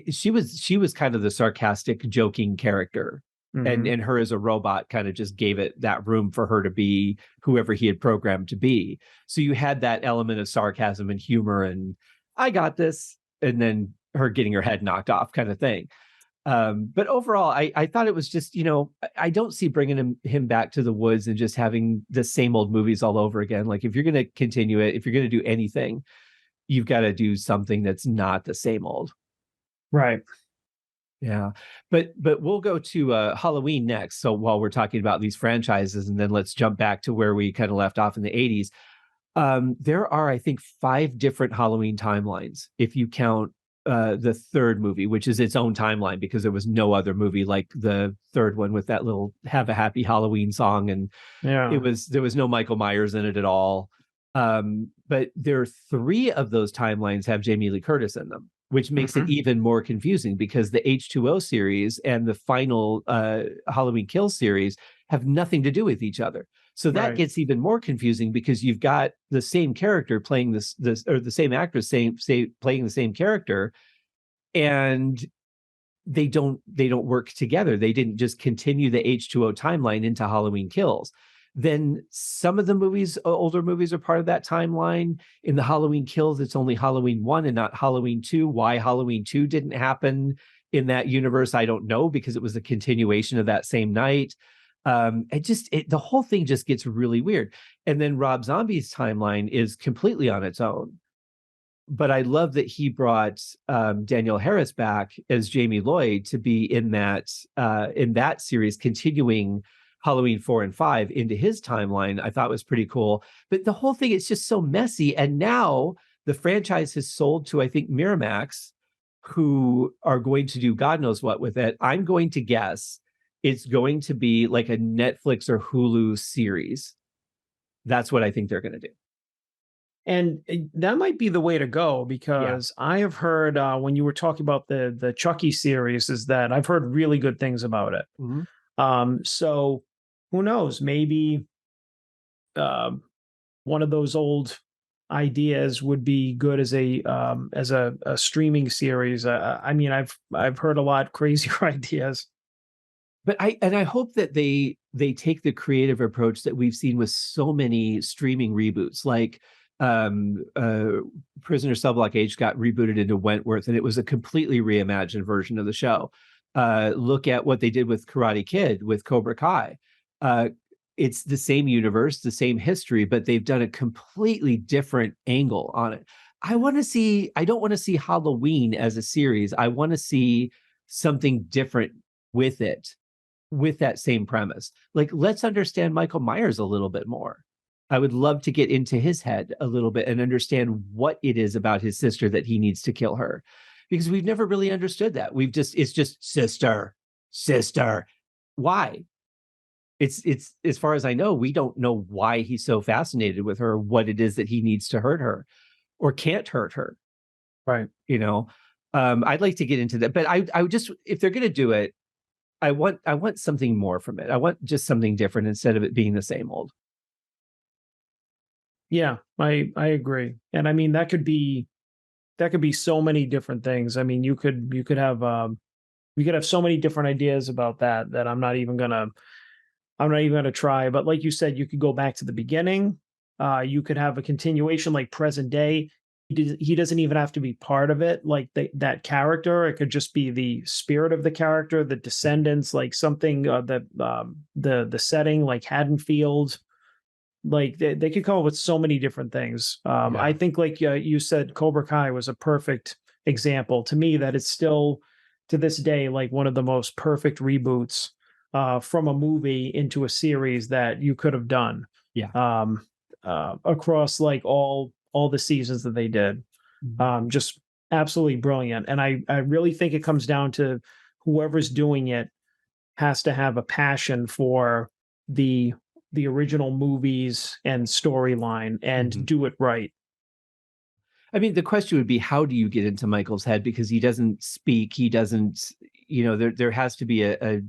she was kind of the sarcastic, joking character, and Mhm. her as a robot kind of just gave it that room for her to be whoever he had programmed to be. So you had that element of sarcasm and humor, and I got this, and then her getting her head knocked off, kind of thing. But overall, I thought it was just, I don't see bringing him back to the woods and just having the same old movies all over again. Like if you're going to continue it, if you're going to do anything, you've got to do something that's not the same old. Right. Yeah. But we'll go to Halloween next. So while we're talking about these franchises, and then let's jump back to where we kind of left off in the 80s. There are, I think, 5 different Halloween timelines if you count the third movie, which is its own timeline because there was no other movie like the third one with that little "Have a Happy Halloween" song, and Yeah. there was no Michael Myers in it at all. But there are 3 of those timelines have Jamie Lee Curtis in them, which makes it even more confusing because the H2O series and the final Halloween Kills series have nothing to do with each other. So that Right. gets even more confusing because you've got the same character playing this or the same actress playing the same character, and they don't work together. They didn't just continue the H2O timeline into Halloween Kills. Then some of the movies, older movies, are part of that timeline. In the Halloween Kills, it's only Halloween 1 and not Halloween 2. Why Halloween 2 didn't happen in that universe, I don't know, because it was a continuation of that same night. The whole thing just gets really weird. And then Rob Zombie's timeline is completely on its own. But I love that he brought Danielle Harris back as Jamie Lloyd to be in that series, continuing Halloween 4 and 5 into his timeline. I thought was pretty cool. But the whole thing is just so messy. And now the franchise has sold to, I think, Miramax, who are going to do God knows what with it. I'm going to guess it's going to be like a Netflix or Hulu series. That's what I think they're going to do. And that might be the way to go because I have heard when you were talking about the Chucky series, is that I've heard really good things about it. So who knows? Maybe one of those old ideas would be good as a streaming series. I mean, I've heard a lot crazier ideas. But I hope that they take the creative approach that we've seen with so many streaming reboots, like Prisoner Cell Block H got rebooted into Wentworth, and it was a completely reimagined version of the show. Look at what they did with Karate Kid with Cobra Kai. It's the same universe, the same history, but they've done a completely different angle on it. I don't want to see Halloween as a series. I want to see something different with it, with that same premise. Like, let's understand Michael Myers a little bit more. I would love to get into his head a little bit and understand what it is about his sister that he needs to kill her, because we've never really understood that. It's just sister. Why? It's as far as I know, we don't know why he's so fascinated with her, what it is that he needs to hurt her or can't hurt her. Right. I'd like to get into that, but I would just, if they're going to do it, I want something more from it. I want just something different instead of it being the same old. Yeah, I agree. And I mean, that could be so many different things. I mean, you could have so many different ideas about that I'm not even gonna try. But like you said, you could go back to the beginning. You could have a continuation like present day. He doesn't even have to be part of it, like that character. It could just be the spirit of the character, the descendants, like something the setting, like Haddonfield. Like they could come up with so many different things. I think, like you said, Cobra Kai was a perfect example to me. That it's still to this day like one of the most perfect reboots from a movie into a series that you could have done. Yeah. Across like all the seasons that they did. Just absolutely brilliant. And I really think it comes down to whoever's doing it has to have a passion for the original movies and storyline and do it right. I mean, the question would be, how do you get into Michael's head? Because he doesn't speak. He doesn't, there has to be a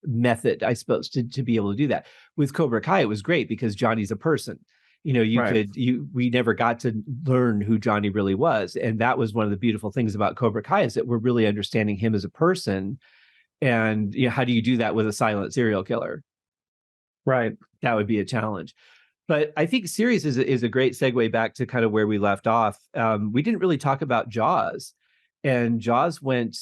method, I suppose, to be able to do that. With Cobra Kai, it was great because Johnny's a person. We never got to learn who Johnny really was. And that was one of the beautiful things about Cobra Kai, is that we're really understanding him as a person. And how do you do that with a silent serial killer? Right. That would be a challenge. But I think series is a great segue back to kind of where we left off. We didn't really talk about Jaws. And Jaws went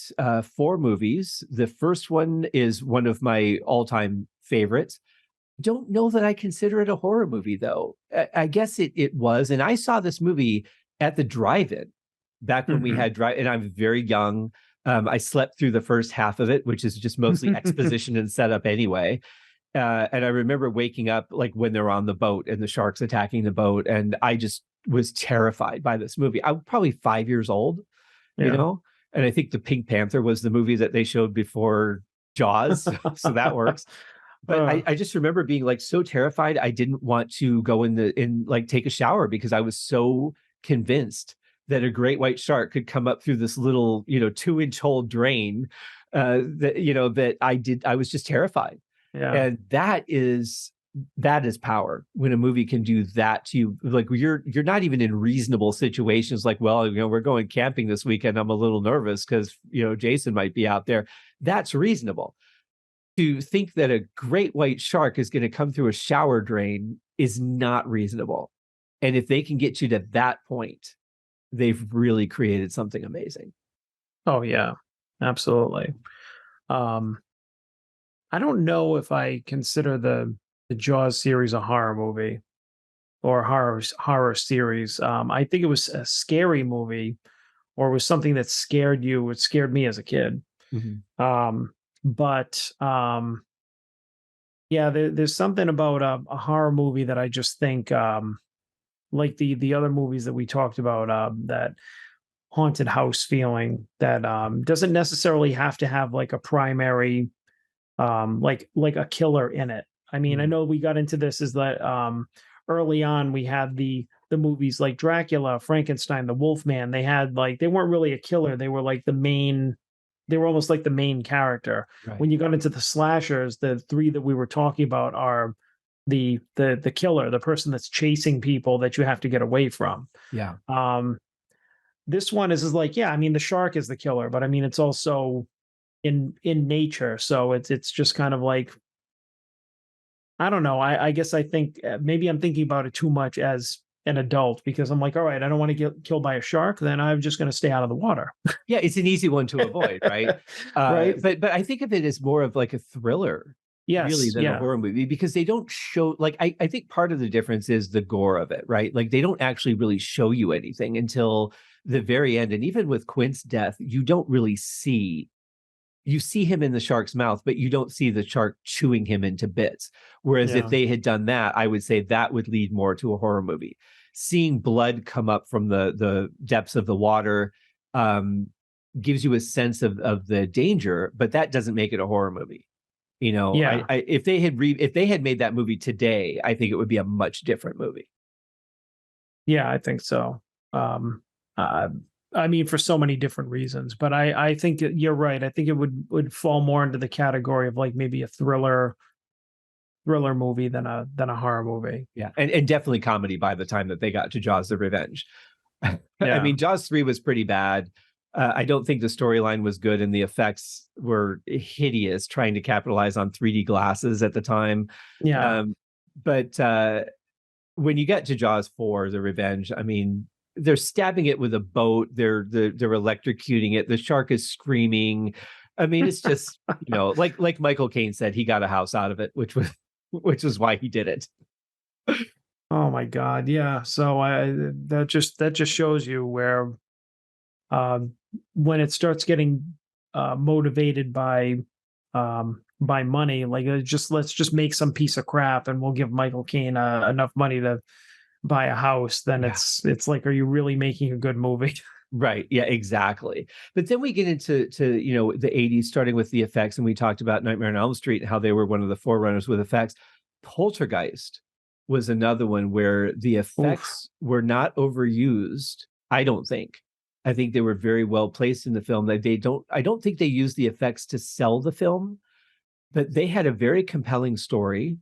4 movies. The first one is one of my all-time favorites. Don't know that I consider it a horror movie, though. I guess it was. And I saw this movie at the drive-in back when we had and I'm very young. I slept through the first half of it, which is just mostly exposition and setup anyway. And I remember waking up like when they're on the boat and the sharks attacking the boat, and I just was terrified by this movie. I'm probably 5 years old, you Yeah. know, and I think the Pink Panther was the movie that they showed before Jaws, so that works. But Uh, I just remember being like so terrified I didn't want to go in like take a shower because I was so convinced that a great white shark could come up through this little 2-inch hole drain, that I was just terrified. yeah. And that is power when a movie can do that to you. Like you're not even in reasonable situations, like, well, we're going camping this weekend, I'm a little nervous because Jason might be out there. That's reasonable. To think that a great white shark is going to come through a shower drain is not reasonable. And if they can get you to that point, they've really created something amazing. Oh yeah, absolutely. Um, I don't know if I consider the Jaws series a horror movie or horror series. I think it was a scary movie or was something that scared you. It scared me as a kid. Mhm. But yeah, there's something about a horror movie that I just think, like the other movies that we talked about, that haunted house feeling that doesn't necessarily have to have like a primary, like a killer in it. I mean, I Mhm. know we got into this is that early on we had the movies like Dracula, Frankenstein, the Wolfman. They had like they weren't really a killer. They were like the main. They were almost like the main character. Right. When you got into the slashers, the three that we were talking about are the killer, the person that's chasing people that you have to get away from. Yeah. Um, this one is like, yeah, I mean, the shark is the killer, but I mean, it's also in nature, so it's just kind of like I don't know. I guess I think maybe I'm thinking about it too much as an adult because I'm like, all right, I don't want to get killed by a shark. Then I'm just going to stay out of the water. Yeah, it's an easy one to avoid, right? Right? But I think of it as more of like a thriller, really, Yes. than a Yeah. horror movie because they don't show like I think part of the difference is the gore of it, right? Like they don't actually really show you anything until the very end. And even with Quint's death, you see him in the shark's mouth, but you don't see the shark chewing him into bits. Whereas if Yeah. they had done that, I would say that would lead more to a horror movie. Seeing blood come up from the depths of the water um, gives you a sense of the danger, but that doesn't make it a horror movie. Yeah. If they had made that movie today, I think it would be a much different movie. Yeah. I think so. Um, uh, I mean, for so many different reasons, but I think you're right. I think it would fall more into the category of like maybe a thriller movie than a horror movie. Yeah, and definitely comedy by the time that they got to Jaws: The Revenge. I Yeah. mean, Jaws 3 was pretty bad. I don't think the storyline was good, and the effects were hideous, trying to capitalize on 3D glasses at the time. Yeah. But when you get to Jaws 4: The Revenge, I mean, they're stabbing it with a boat. They're electrocuting it. The shark is screaming. I mean, it's just like Michael Caine said, he got a house out of it, which was why he did it. Oh my God. Yeah. So that just shows you where um, when it starts getting motivated by money, like just let's just make some piece of crap and we'll give Michael Caine enough money to buy a house. Then Yeah. it's like, are you really making a good movie? Right. Yeah, exactly. But then we get into the 80s, starting with the effects, and we talked about Nightmare on Elm Street and how they were one of the forerunners with effects. Poltergeist was another one where the Oof. effects were not overused, I don't think. I think they were very well placed in the film. I don't think they used the effects to sell the film, but they had a very compelling story.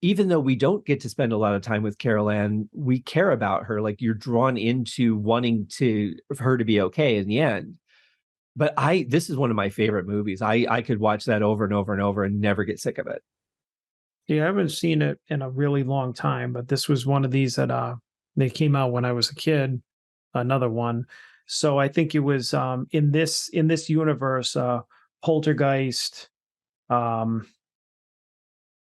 Even though we don't get to spend a lot of time with Carol Ann, we care about her. Like you're drawn into wanting for her to be okay in the end. But this is one of my favorite movies. I could watch that over and over and over and never get sick of it. Yeah, I haven't seen it in a really long time, but this was one of these that they came out when I was a kid. Another one. So I think it was in this universe, Poltergeist, um,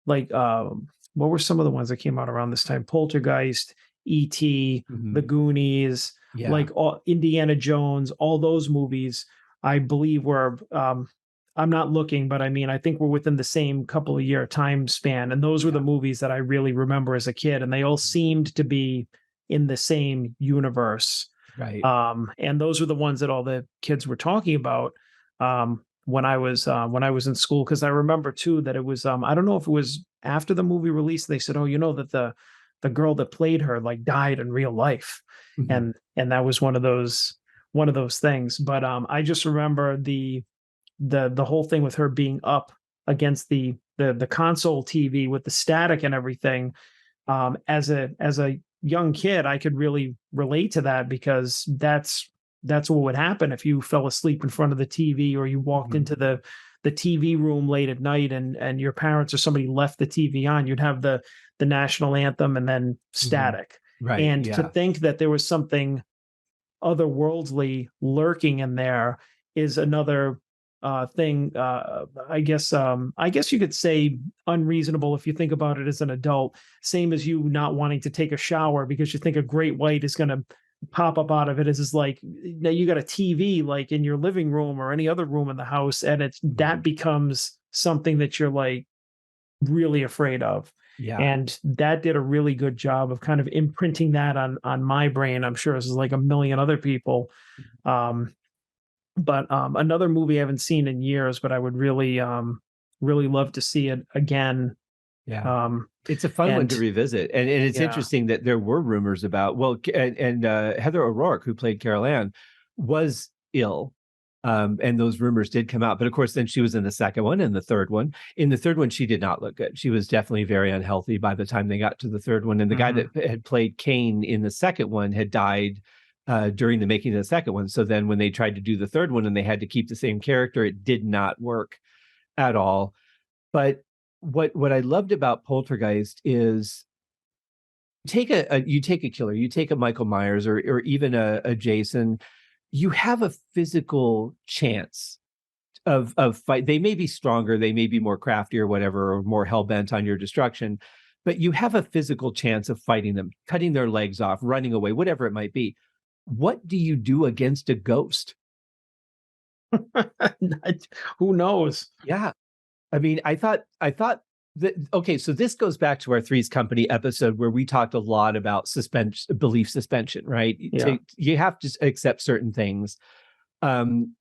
like what were some of the ones that came out around this time? Poltergeist, E.T., The Mhm. Goonies, Yeah. like all Indiana Jones, all those movies, I believe were I'm not looking, but I mean, I think we're within the same couple of year time span. And those were the movies that I really remember as a kid. And they all seemed to be in the same universe. Right. And those were the ones that all the kids were talking about when I was in school. Because I remember too that it was I don't know if it was after the movie release. They said, "Oh, you know that the girl that played her like died in real life," Mhm. and that was one of those things. But I just remember the whole thing with her being up against the console TV with the static and everything. As a young kid, I could really relate to that because that's what would happen if you fell asleep in front of the TV or you walked Mhm. into the TV room late at night and your parents or somebody left the TV on. You'd have the national anthem and then Mhm. static. Right. And to Yeah. think that there was something otherworldly lurking in there is another thing. I guess you could say unreasonable if you think about it as an adult. Same as you not wanting to take a shower because you think a great white is going to pop up out of it. Is like now you got a TV like in your living room or any other room in the house, and it's that Mhm. becomes something that you're like really afraid of. Yeah. And that did a really good job of kind of imprinting that on my brain. I'm sure this is like a million other people. Um, but another movie I haven't seen in years, but I would really love to see it again. Yeah. Um, It's a fun one to and revisit, and it's yeah, interesting that there were rumors about Heather O'Rourke, who played Carol Ann, was ill, and those rumors did come out. But of course, then she was in the second one and the third one. In the third one, she did not look good. She was definitely very unhealthy by the time they got to the third one. And the guy mhm. that had played Kane in the second one had died during the making of the second one. So then when they tried to do the third one and they had to keep the same character, it did not work at all. But what I loved about Poltergeist is you take a killer, you take a Michael Myers or even a Jason, you have a physical chance of fight. They may be stronger, they may be more crafty or whatever, or more hell bent on your destruction, but you have a physical chance of fighting them, cutting their legs off, running away, whatever it might be. What do you do against a ghost? Who knows? Yeah. I mean, I thought that okay, so this goes back to our Three's Company episode where we talked a lot about belief suspension, right? Yeah. You have to accept certain things. Um,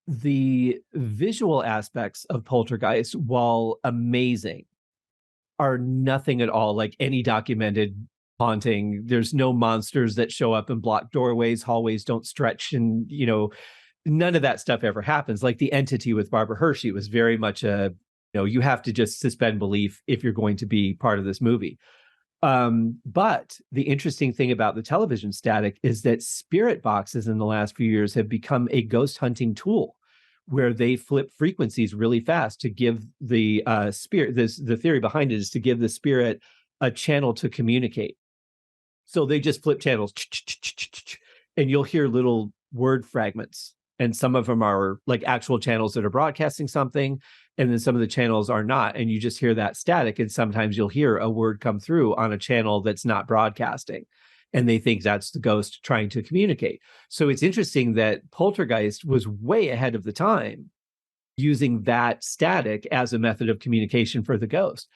the visual aspects of Poltergeist, while amazing, are nothing at all like any documented haunting. There's no monsters that show up and block doorways, hallways don't stretch, and none of that stuff ever happens. Like the entity with Barbara Hershey was very much you have to just suspend belief if you're going to be part of this movie. But the interesting thing about the television static is that spirit boxes in the last few years have become a ghost hunting tool where they flip frequencies really fast to give the spirit the theory behind it is to give the spirit a channel to communicate. So they just flip channels and you'll hear little word fragments. And some of them are like actual channels that are broadcasting something. And then some of the channels are not. And you just hear that static. And sometimes you'll hear a word come through on a channel that's not broadcasting. And they think that's the ghost trying to communicate. So it's interesting that Poltergeist was way ahead of the time using that static as a method of communication for the ghost.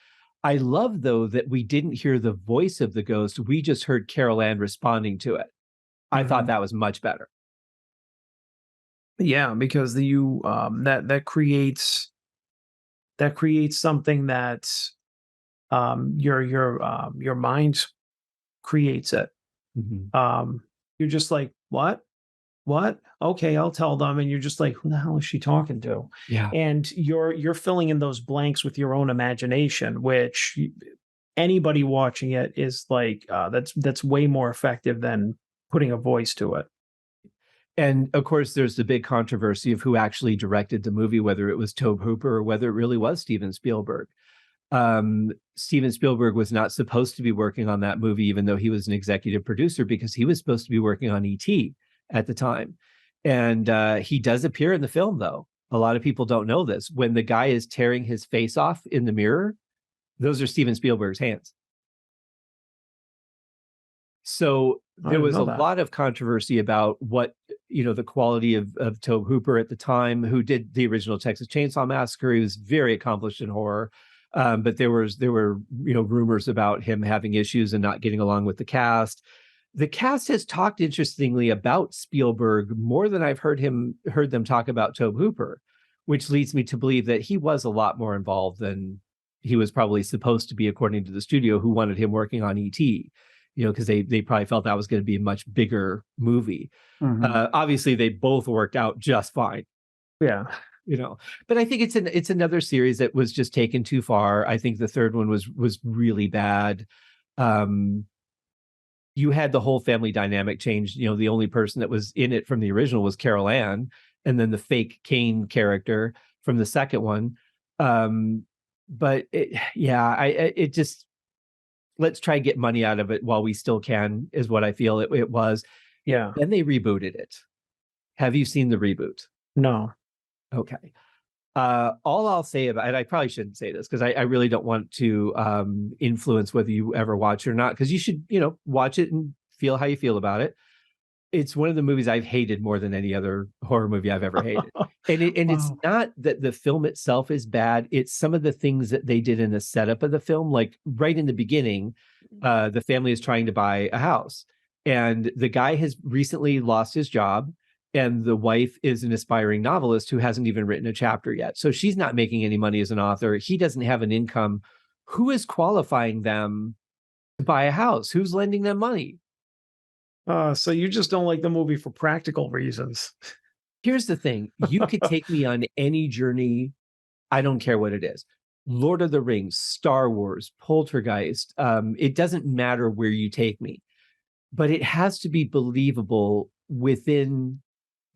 I love, though, that we didn't hear the voice of the ghost. We just heard Carol Ann responding to it. I thought Mhm. that was much better. Yeah, because that creates something that your mind creates it. Mhm. Um, you're just like, what? What? Okay, I'll tell them. And you're just like, who the hell is she talking to? Yeah. And you're filling in those blanks with your own imagination, which anybody watching it is like, that's way more effective than putting a voice to it. And of course, there's the big controversy of who actually directed the movie, whether it was Tobe Hooper or whether it really was Steven Spielberg. Steven Spielberg was not supposed to be working on that movie, even though he was an executive producer, because he was supposed to be working on E.T. at the time. And he does appear in the film, though. A lot of people don't know this. When the guy is tearing his face off in the mirror, those are Steven Spielberg's hands. So there was a lot of controversy about what, the quality of Tobe Hooper at the time, who did the original Texas Chainsaw Massacre. He was very accomplished in horror. But there were, rumors about him having issues and not getting along with the cast. The cast has talked interestingly about Spielberg more than I've heard them talk about Tobe Hooper, which leads me to believe that he was a lot more involved than he was probably supposed to be, according to the studio, who wanted him working on E.T., because they probably felt that was going to be a much bigger movie. Obviously, they both worked out just fine. Yeah. But I think it's another series that was just taken too far. I think the third one was really bad. You had the whole family dynamic change. The only person that was in it from the original was Carol Ann, and then the fake Kane character from the second one. But it just, let's try and get money out of it while we still can, is what I feel it was. Yeah. Then they rebooted it. Have you seen the reboot? No. Okay. All I'll say about it, I probably shouldn't say this because I really don't want to influence whether you ever watch it or not, because you should, watch it and feel how you feel about it. It's one of the movies I've hated more than any other horror movie I've ever hated. And it's not that the film itself is bad. It's some of the things that they did in the setup of the film. Like right in the beginning, the family is trying to buy a house, and the guy has recently lost his job, and the wife is an aspiring novelist who hasn't even written a chapter yet. So she's not making any money as an author. He doesn't have an income. Who is qualifying them to buy a house? Who's lending them money? So you just don't like the movie for practical reasons. Here's the thing. You could take me on any journey. I don't care what it is. Lord of the Rings, Star Wars, Poltergeist. It doesn't matter where you take me, but it has to be believable within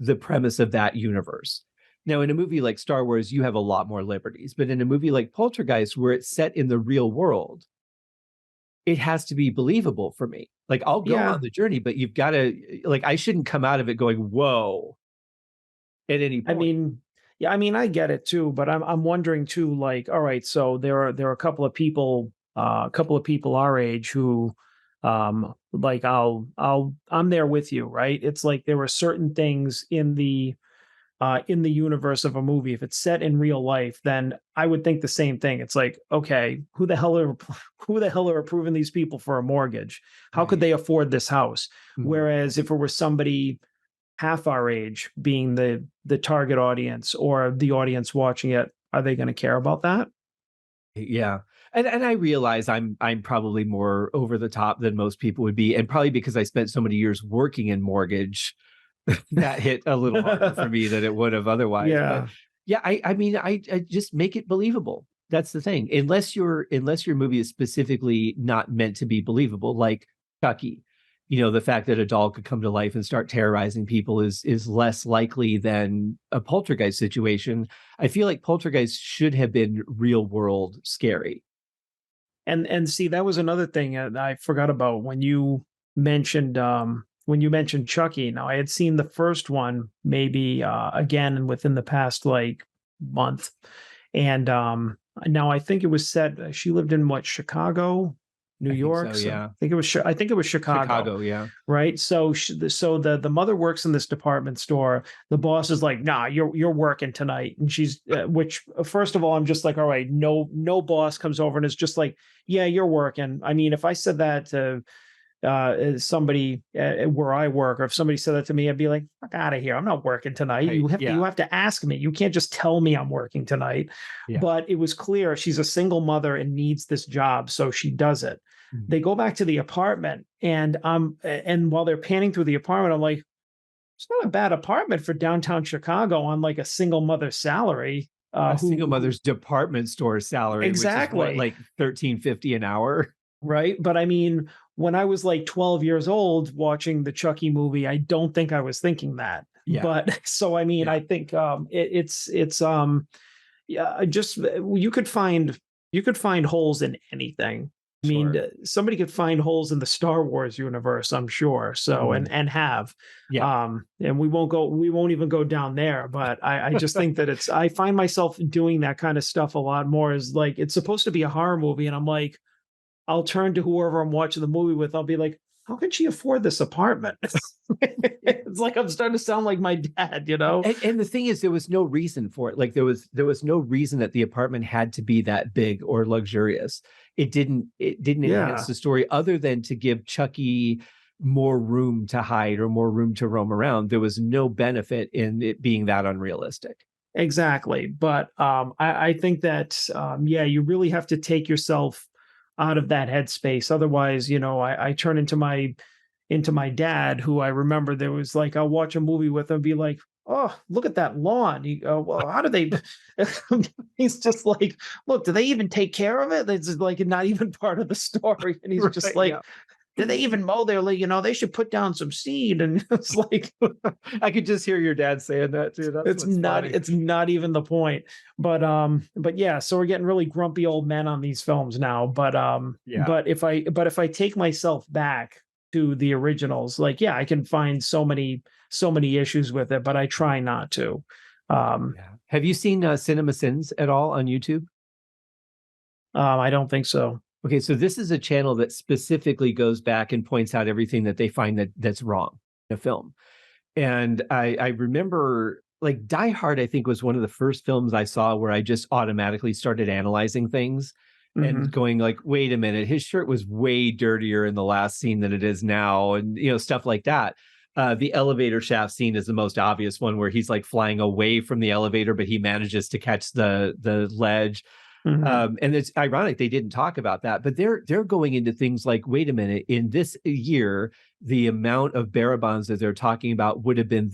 the premise of that universe. Now, in a movie like Star Wars, you have a lot more liberties, but in a movie like Poltergeist, where it's set in the real world, it has to be believable for me. Like, I'll go on the journey, but you've got to, I shouldn't come out of it going, whoa, at any point. I get it too, but I'm wondering too, all right, so there are a couple of people our age who, I'm there with you, right? It's like there are certain things in the universe of a movie. If it's set in real life, then I would think the same thing. It's like, okay, who the hell are approving these people for a mortgage? How could they afford this house? Mm-hmm. Whereas if it were somebody half our age being the target audience or the audience watching it, are they going to care about that? Yeah. And I realize I'm probably more over the top than most people would be. And probably because I spent so many years working in mortgage, that hit a little harder for me than it would have otherwise. Yeah. But yeah, I just make it believable. That's the thing. Unless your movie is specifically not meant to be believable, like Chucky, the fact that a doll could come to life and start terrorizing people is less likely than a Poltergeist situation. I feel like Poltergeist should have been real world scary. And see, that was another thing I forgot about when you mentioned Chucky. Now, I had seen the first one maybe again within the past month, and now I think it was set. She lived in Chicago, New York. So, yeah, I think it was Chicago. Chicago, yeah. Right. So the mother works in this department store. The boss is like, "Nah, you're working tonight," and she's which first of all, I'm just like, all right, no boss comes over and is just like, "Yeah, you're working." I mean, if I said that to somebody where I work, or if somebody said that to me, I'd be like, "Fuck out of here! I'm not working tonight." Right. You have to ask me. You can't just tell me I'm working tonight. Yeah. But it was clear she's a single mother and needs this job, so she does it. Mm-hmm. They go back to the apartment, and while they're panning through the apartment, I'm like, it's not a bad apartment for downtown Chicago on a single mother's salary. Single mother's department store salary, exactly, which is what, $13.50 an hour. Right. But I mean, when I was 12 years old watching the Chucky movie, I don't think I was thinking that. Yeah. But so, I mean, yeah. I think it's just, you could find holes in anything. I mean, somebody could find holes in the Star Wars universe, I'm sure. So, and have, and we won't even go down there, but I just think that I find myself doing that kind of stuff a lot more. Is it's supposed to be a horror movie. And I'm like, I'll turn to whoever I'm watching the movie with. I'll be like, how can she afford this apartment? It's like I'm starting to sound like my dad, you know? And the thing is, there was no reason for it. Like there was no reason that the apartment had to be that big or luxurious. It didn't enhance Yeah, the story other than to give Chucky more room to hide or more room to roam around. There was no benefit in it being that unrealistic. exactly. But I think that yeah, you really have to take yourself out of that headspace. Otherwise, I turn into my dad, who I remember there was like, I'll watch a movie with him and be like, oh, look at that lawn. Well, how do they? He's just like, look, do they even take care of it? It's just like not even part of the story. And he's just Right, like, yeah. do they even mow their, they should put down some seed. And it's like, I could just hear your dad saying that too. That's it's what's not, funny. it's not even the point. But yeah, so we're getting really grumpy old men on these films now. Yeah. But if I take myself back to the originals, like, yeah, I can find so many issues with it, but I try not to. Um, Yeah. Have you seen Cinema Sins at all on YouTube? I don't think so. Okay, so this is a channel that specifically goes back and points out everything that they find that's wrong in a film. And I remember like Die Hard, I think was one of the first films I saw where I just automatically started analyzing things and Hmm. going like, wait a minute, his shirt was way dirtier in the last scene than it is now, and stuff like that. The elevator shaft scene is the most obvious one where he's like flying away from the elevator, but he manages to catch the ledge. Hmm. And it's ironic they didn't talk about that, but they're going into things like, wait a minute, in this year, the amount of barabons that they're talking about would have been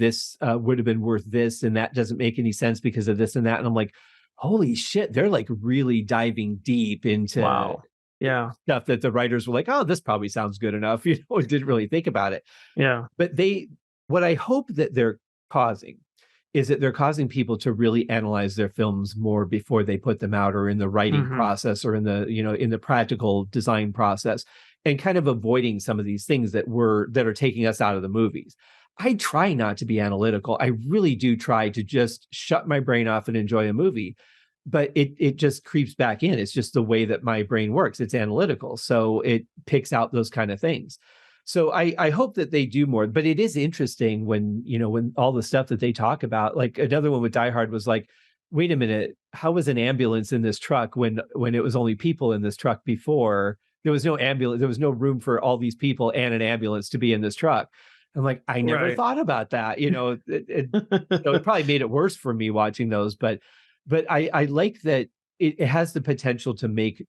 worth this, and that doesn't make any sense because of this and that. And I'm like, holy shit, they're like really diving deep into Wow. Yeah. stuff that the writers were like, oh, this probably sounds good enough, didn't really think about it. Yeah. But what I hope that they're causing is that they're causing people to really analyze their films more before they put them out, or in the writing Hmm. process, or in the practical design process, and kind of avoiding some of these things that are taking us out of the movies. I try not to be analytical. I really do try to just shut my brain off and enjoy a movie. But it just creeps back in. It's just the way that my brain works. It's analytical. So it picks out those kind of things. So I hope that they do more, but it is interesting when all the stuff that they talk about, like another one with Die Hard was like, wait a minute, how was an ambulance in this truck when it was only people in this truck before? There was no ambulance, there was no room for all these people and an ambulance to be in this truck. I'm like, I never Right. thought about that. It probably made it worse for me watching those, but I like that it has the potential to make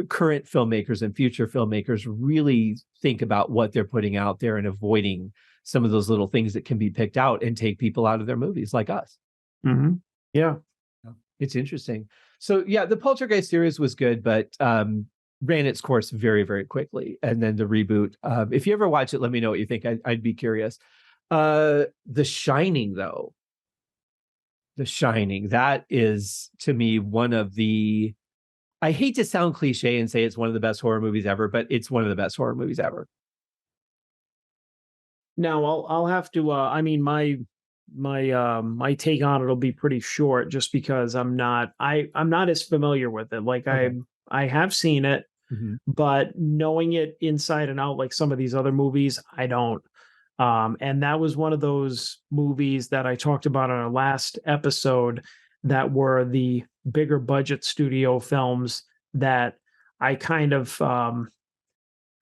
current filmmakers and future filmmakers really think about what they're putting out there and avoiding some of those little things that can be picked out and take people out of their movies like us. Hmm. Yeah. Yeah. It's interesting. So yeah, the Poltergeist series was good, but ran its course very, very quickly. And then the reboot. If you ever watch it, let me know what you think. I'd be curious. The Shining, though. The Shining, that is to me one of the, I hate to sound cliche and say it's one of the best horror movies ever, but it's one of the best horror movies ever. Now I'll have to I mean my take on it'll be pretty short, just because I'm not as familiar with it. Like Okay. I have seen it, Mhm. but knowing it inside and out like some of these other movies, I don't. And that was one of those movies that I talked about on our last episode, that were the bigger budget studio films that I kind of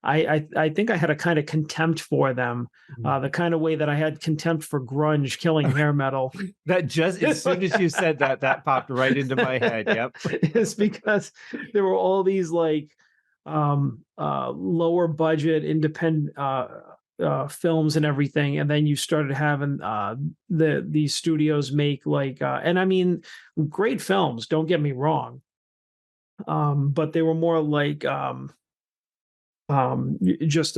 I think I had a kind of contempt for them, Mhm. the kind of way that I had contempt for grunge killing hair metal. That just as soon as you said that, that popped right into my head. Yep. Is because there were all these like lower budget independent films and everything, and then you started having these studios make like and I mean, great films, don't get me wrong, but they were more like just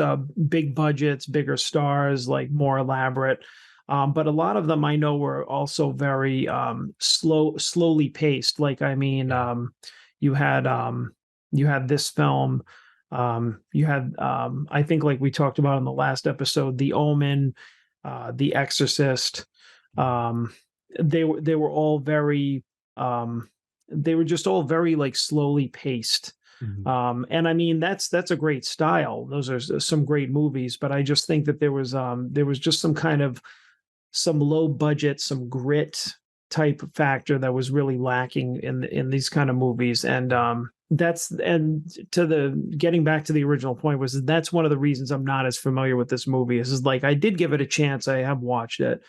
big budgets, bigger stars, like more elaborate. But a lot of them I know were also very slowly paced. Like I mean, Yeah. you had um, you had this film. You had I think, like we talked about in the last episode, The Omen, The Exorcist. Um, they were all very they were just all very like slowly paced. And I mean, that's a great style. Those are some great movies, but I just think that there was just some kind of some low budget, some grit type of factor that was really lacking in these kind of movies. And to the getting back to the original point was that's one of the reasons I'm not as familiar with this movie. Is like I did give it a chance. I have watched it.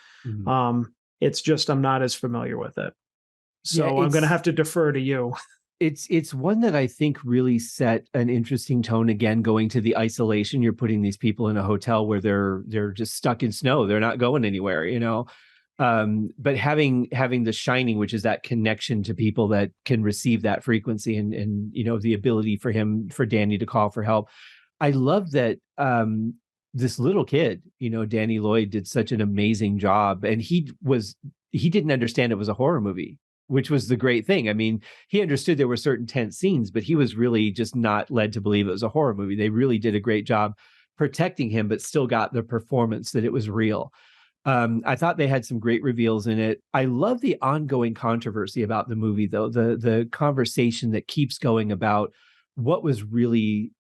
It's just I'm not as familiar with it. So I'm going to have to defer to you. It's one that I think really set an interesting tone, again, going to the isolation. You're putting these people in a hotel where they're just stuck in snow. They're not going anywhere, you know. But having The Shining, which is that connection to people that can receive that frequency, and you know, the ability for Danny to call for help. I love that this little kid, you know, Danny Lloyd, did such an amazing job, and he didn't understand it was a horror movie, which was the great thing. I mean, he understood there were certain tense scenes, but he was really just not led to believe it was a horror movie. They really did a great job protecting him, but still got the performance that it was real. I thought they had some great reveals in it. I love the ongoing controversy about the movie, though, the conversation that keeps going about what was really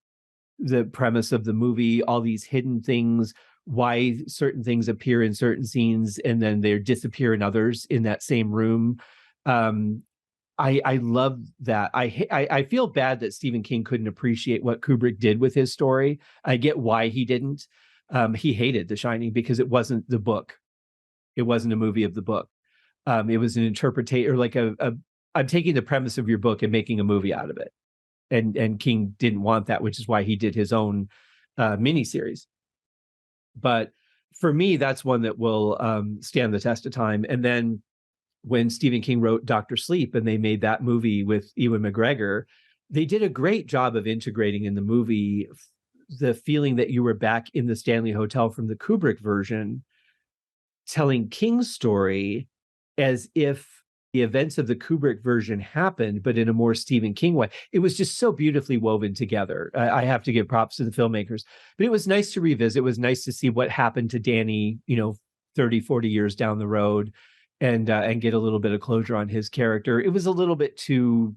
the premise of the movie, all these hidden things, why certain things appear in certain scenes and then they disappear in others in that same room. I love that. I feel bad that Stephen King couldn't appreciate what Kubrick did with his story. I get why he didn't. He hated The Shining because it wasn't the book. It wasn't a movie of the book. It was an interpretation, or like I'm taking the premise of your book and making a movie out of it. And King didn't want that, which is why he did his own miniseries. But for me, that's one that will stand the test of time. And then when Stephen King wrote Dr. Sleep and they made that movie with Ewan McGregor, they did a great job of integrating in the movie the feeling that you were back in the Stanley Hotel from the Kubrick version, telling King's story as if the events of the Kubrick version happened, but in a more Stephen King way. It was just so beautifully woven together. I have to give props to the filmmakers, but it was nice to revisit. It was nice to see what happened to Danny, 30, 40 years down the road, and get a little bit of closure on his character. It was a little bit too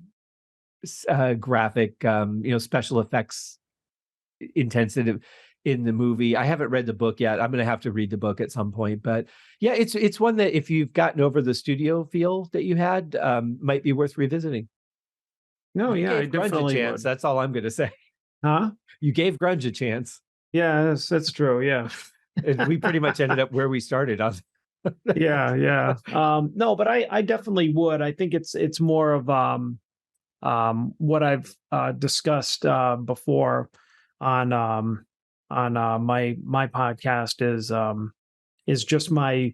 graphic, special effects intensive in the movie. I haven't read the book yet. I'm going to have to read the book at some point, but yeah, it's one that if you've gotten over the studio feel that you had, might be worth revisiting. No, you yeah, I gave Grunge definitely a chance. would. That's all I'm going to say. Huh? You gave Grunge a chance. Yeah, that's true. Yeah. And we pretty much ended up where we started on. Yeah. No, but I definitely would. I think it's more of what I've discussed before on my podcast is just my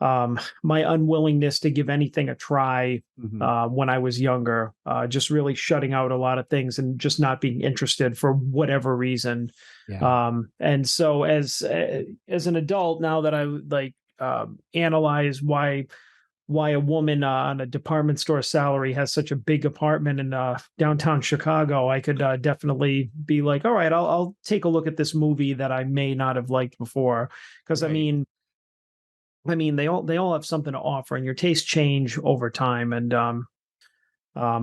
unwillingness to give anything a try when I was younger, just really shutting out a lot of things and just not being interested for whatever reason. Yeah. And so as an adult, now that I analyze why a woman on a department store salary has such a big apartment in downtown Chicago, I could definitely be like, all right, I'll take a look at this movie that I may not have liked before. Because right. I mean, they all have something to offer, and your tastes change over time. And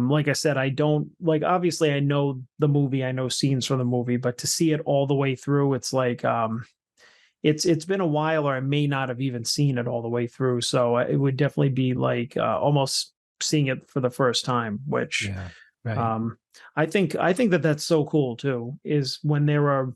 like I said, I don't obviously I know the movie, I know scenes from the movie, but to see it all the way through, it's like it's been a while, or I may not have even seen it all the way through. So it would definitely be like almost seeing it for the first time, which right. I think that that's so cool too, is when there are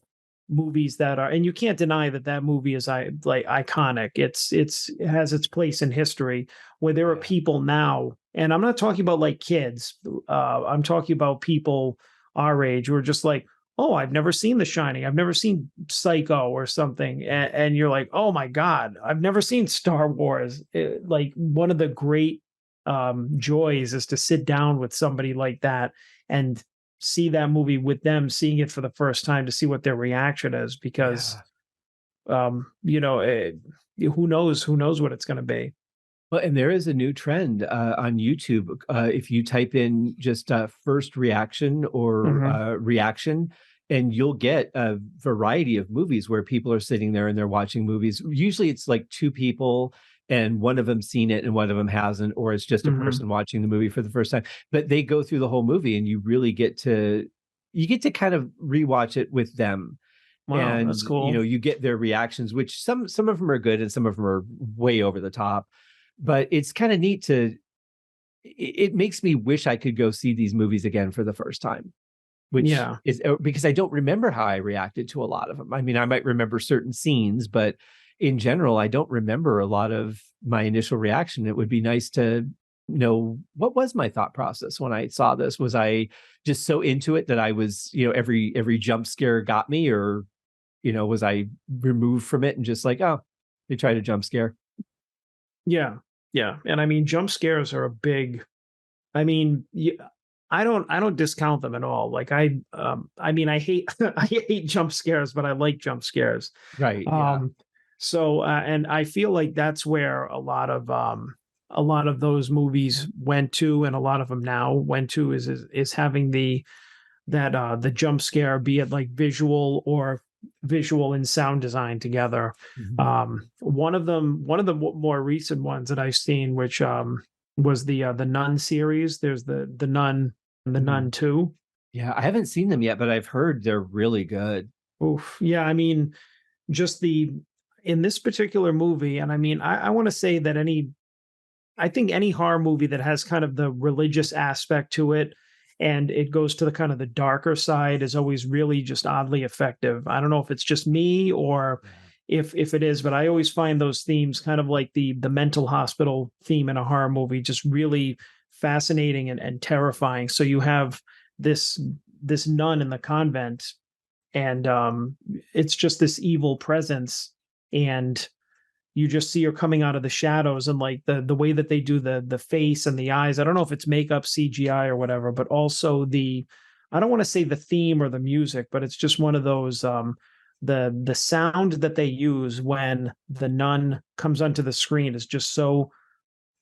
movies that are, and you can't deny that movie is iconic. It has its place in history, where there are people now, and I'm not talking about like kids. I'm talking about people our age who are just like, oh, I've never seen The Shining. I've never seen Psycho or something. And you're like, oh my God, I've never seen Star Wars. Like one of the great joys is to sit down with somebody like that and see that movie with them, seeing it for the first time, to see what their reaction is, because, who knows what it's going to be. Well, and there is a new trend on YouTube. If you type in just first reaction or reaction, and you'll get a variety of movies where people are sitting there and they're watching movies. Usually it's like two people and one of them's seen it and one of them hasn't, or it's just a person watching the movie for the first time. But they go through the whole movie and you really get to you get to kind of rewatch it with them. Wow, And that's cool. you get their reactions, which some of them are good and some of them are way over the top. But it's kind of neat it makes me wish I could go see these movies again for the first time, which Yeah. is because I don't remember how I reacted to a lot of them. I mean, I might remember certain scenes, but in general, I don't remember a lot of my initial reaction. It would be nice to know what was my thought process when I saw this. Was I just so into it that I was, every jump scare got me, or was I removed from it and just like, oh, they tried a jump scare? Yeah. Yeah. And I mean, jump scares are a big, I mean, I don't discount them at all. Like I mean, I hate, I hate jump scares, but I like jump scares. Right. Yeah. Um, so, and I feel like that's where a lot of those movies went to, and a lot of them now went to is having the jump scare, be it like visual and sound design together. Mhm. One of the more recent ones that I've seen, which was the Nun series. There's the Nun and the Mm. Nun 2. Yeah. I haven't seen them yet, but I've heard they're really good. Oof. Yeah, I mean, just the in this particular movie, and I mean, I want to say that I think any horror movie that has kind of the religious aspect to it, and it goes to the kind of the darker side, is always really just oddly effective. I don't know if it's just me or Yeah. if it is, but I always find those themes, kind of like the mental hospital theme in a horror movie, just really fascinating and terrifying. So you have this this nun in the convent, and it's just this evil presence, and you just see her coming out of the shadows, and like the way that they do the face and the eyes. I don't know if it's makeup, CGI, or whatever, but also I don't want to say the theme or the music, but it's just one of those the sound that they use when the nun comes onto the screen is just so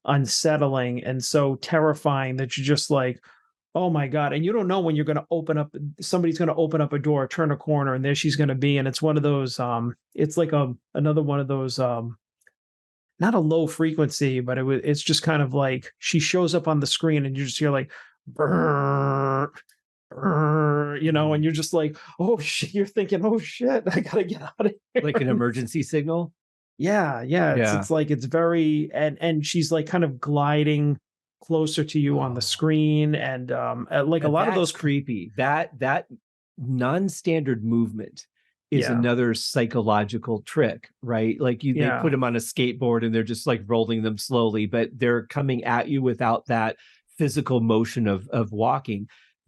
unsettling and so terrifying that you're just like, oh my God. And you don't know when you're going to somebody's going to open up a door, turn a corner, and there she's going to be. And it's one of those, it's like another one of those, not a low frequency, but it's just kind of like she shows up on the screen and you just hear like, "Brrr, brrr," and Mm. you're just like, oh shit, you're thinking, oh shit, I gotta get out of Like an here. emergency signal. Yeah, yeah. Yeah. It's like it's very, and she's like kind of gliding closer to you on the Oh. screen, and like a And lot of that's those. creepy. That non-standard movement is Yeah, another psychological trick, right? Like they put yeah. them on a skateboard and they're just like rolling them slowly, but they're coming at you without that physical motion of walking.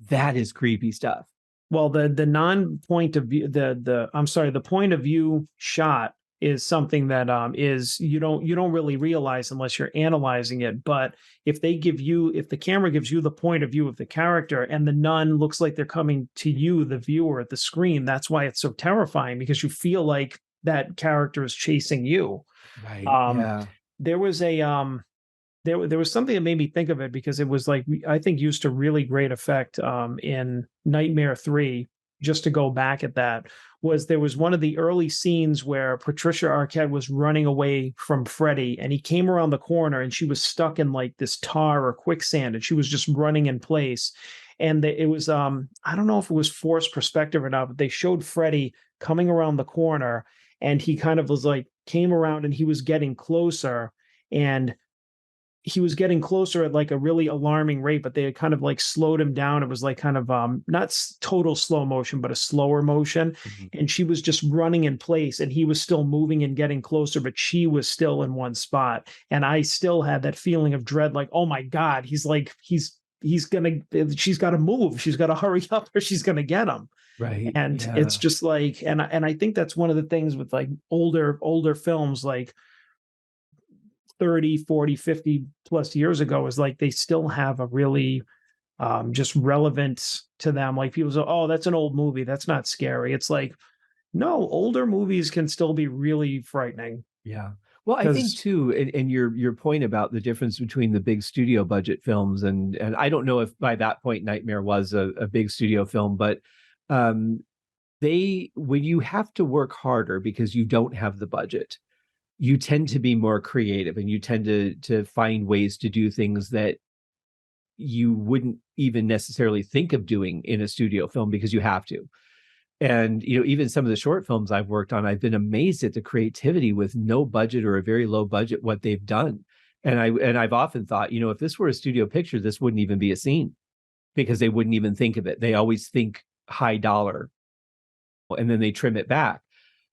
That is creepy stuff. Well, the non point of view, the I'm sorry, the point of view shot is something that is you don't really realize unless you're analyzing it. But if the camera gives you the point of view of the character, and the nun looks like they're coming to you, the viewer at the screen, that's why it's so terrifying, because you feel like that character is chasing you. Right. Um, Yeah. there was a there was something that made me think of it, because it was like, I think, used to really great effect in Nightmare 3. Just to go back at that, there was one of the early scenes where Patricia Arquette was running away from Freddy, and he came around the corner and she was stuck in like this tar or quicksand, and she was just running in place. And it was I don't know if it was forced perspective or not, but they showed Freddy coming around the corner, and he kind of was like came around and he was getting closer, and he was getting closer at like a really alarming rate, but they had kind of like slowed him down. It was like kind of not total slow motion, but a slower motion. Mhm. And she was just running in place, and he was still moving and getting closer, but she was still in one spot. And I still had that feeling of dread, like, oh my God, he's gonna she's got to move. She's got to hurry up, or she's gonna get him. Right. And it's Yeah. just like, and I think that's one of the things with like older films, like 30, 40, 50 plus years ago, is like they still have a really just relevance to them. Like people say, oh, that's an old movie, that's not scary. It's like, no, older movies can still be really frightening. Yeah. Well, I think Because too, and your point about the difference between the big studio budget films, and I don't know if by that point Nightmare was a big studio film, but um, when you have to work harder because you don't have the budget, you tend to be more creative and you tend to find ways to do things that you wouldn't even necessarily think of doing in a studio film because you have to. And, even some of the short films I've worked on, I've been amazed at the creativity with no budget or a very low budget, what they've done. And I've often thought, if this were a studio picture, this wouldn't even be a scene because they wouldn't even think of it. They always think high dollar and then they trim it back.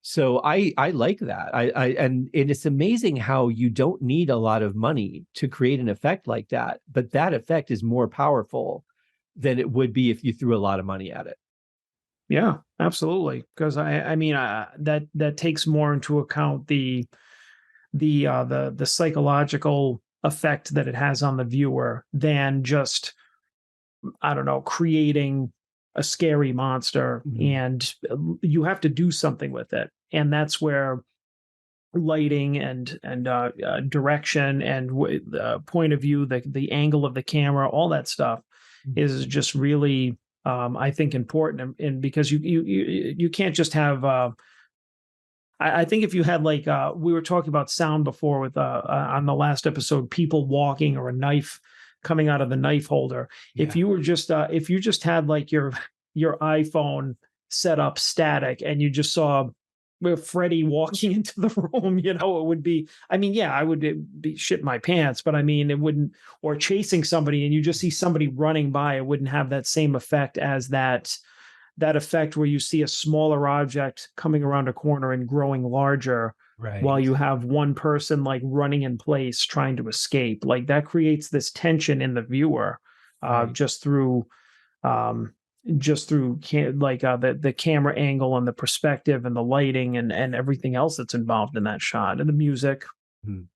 So I like that. And it's amazing how you don't need a lot of money to create an effect like that, but that effect is more powerful than it would be if you threw a lot of money at it. Yeah, absolutely. Because I mean, that takes more into account the psychological effect that it has on the viewer than just, I don't know, creating a scary monster. And you have to do something with it, and that's where lighting and direction and the point of view, the angle of the camera, all that stuff is just really, I think, important. And because you can't just have. I think if you had like we were talking about sound before with on the last episode, people walking or a knife coming out of the knife holder. Yeah. If you just had like your iPhone set up static and you just saw Freddie walking into the room, it would be, I mean, yeah, I would be shitting my pants, but I mean, it wouldn't, or chasing somebody and you just see somebody running by, it wouldn't have that same effect as that effect where you see a smaller object coming around a corner and growing larger, right, while you have one person like running in place trying to escape. Like that creates this tension in the viewer, right. just through the camera angle and the perspective and the lighting and everything else that's involved in that shot and the music. And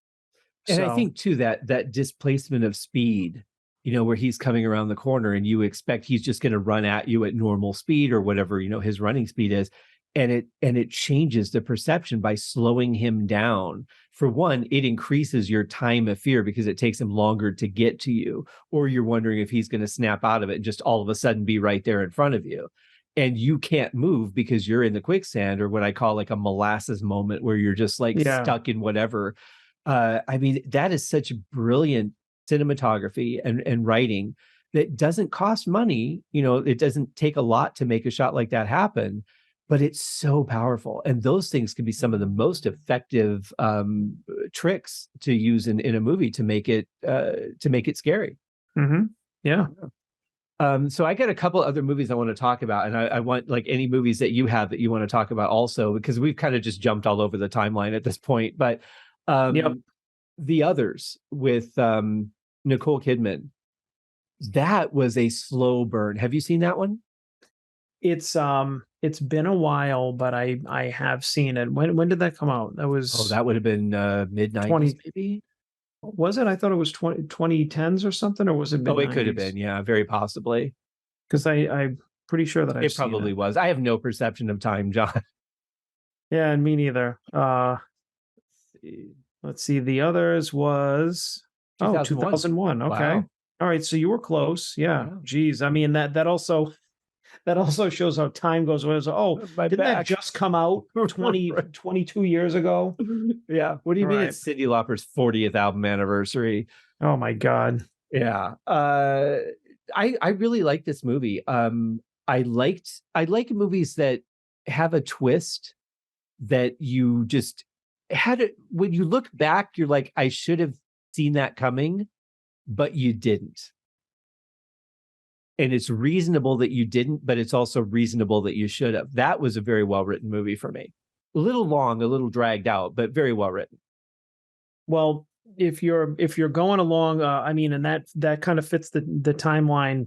I think too that displacement of speed, where he's coming around the corner and you expect he's just going to run at you at normal speed or whatever, his running speed is. And it changes the perception by slowing him down. For one, it increases your time of fear because it takes him longer to get to you, or you're wondering if he's going to snap out of it and just all of a sudden be right there in front of you. And you can't move because you're in the quicksand, or what I call like a molasses moment where you're just like stuck in whatever. I mean, that is such brilliant cinematography and writing that doesn't cost money. It doesn't take a lot to make a shot like that happen, but it's so powerful. And those things can be some of the most effective tricks to use in a movie to make it scary. Yeah. So I got a couple other movies I want to talk about, and I want like any movies that you have that you want to talk about also, because we've kind of just jumped all over the timeline at this point. But The Others with Nicole Kidman, that was a slow burn. Have you seen that one? It's been a while, but I have seen it. When did that come out? That was that would have been mid-90s maybe. Was it? I thought it was 2010s or something, or was it mid-90s? It could have been, yeah, very possibly. Because I'm pretty sure that it probably was. I have no perception of time, John. Yeah, and me neither. Let's see. The Others was 2001. Okay. Wow. All right. So you were close. Yeah. Wow. Geez. I mean, that also shows how time goes away. So, didn't that just come out 22 years ago? Yeah. What do you mean it's Cyndi Lauper's 40th album anniversary? Oh my God. Yeah. I really like this movie. I like movies that have a twist that you just had it. When you look back, you're like, I should have seen that coming, but you didn't. And it's reasonable that you didn't, but it's also reasonable that you should have. That was a very well-written movie for me. A little long, a little dragged out, but very well written. Well, if you're going along, I mean, and that kind of fits the timeline,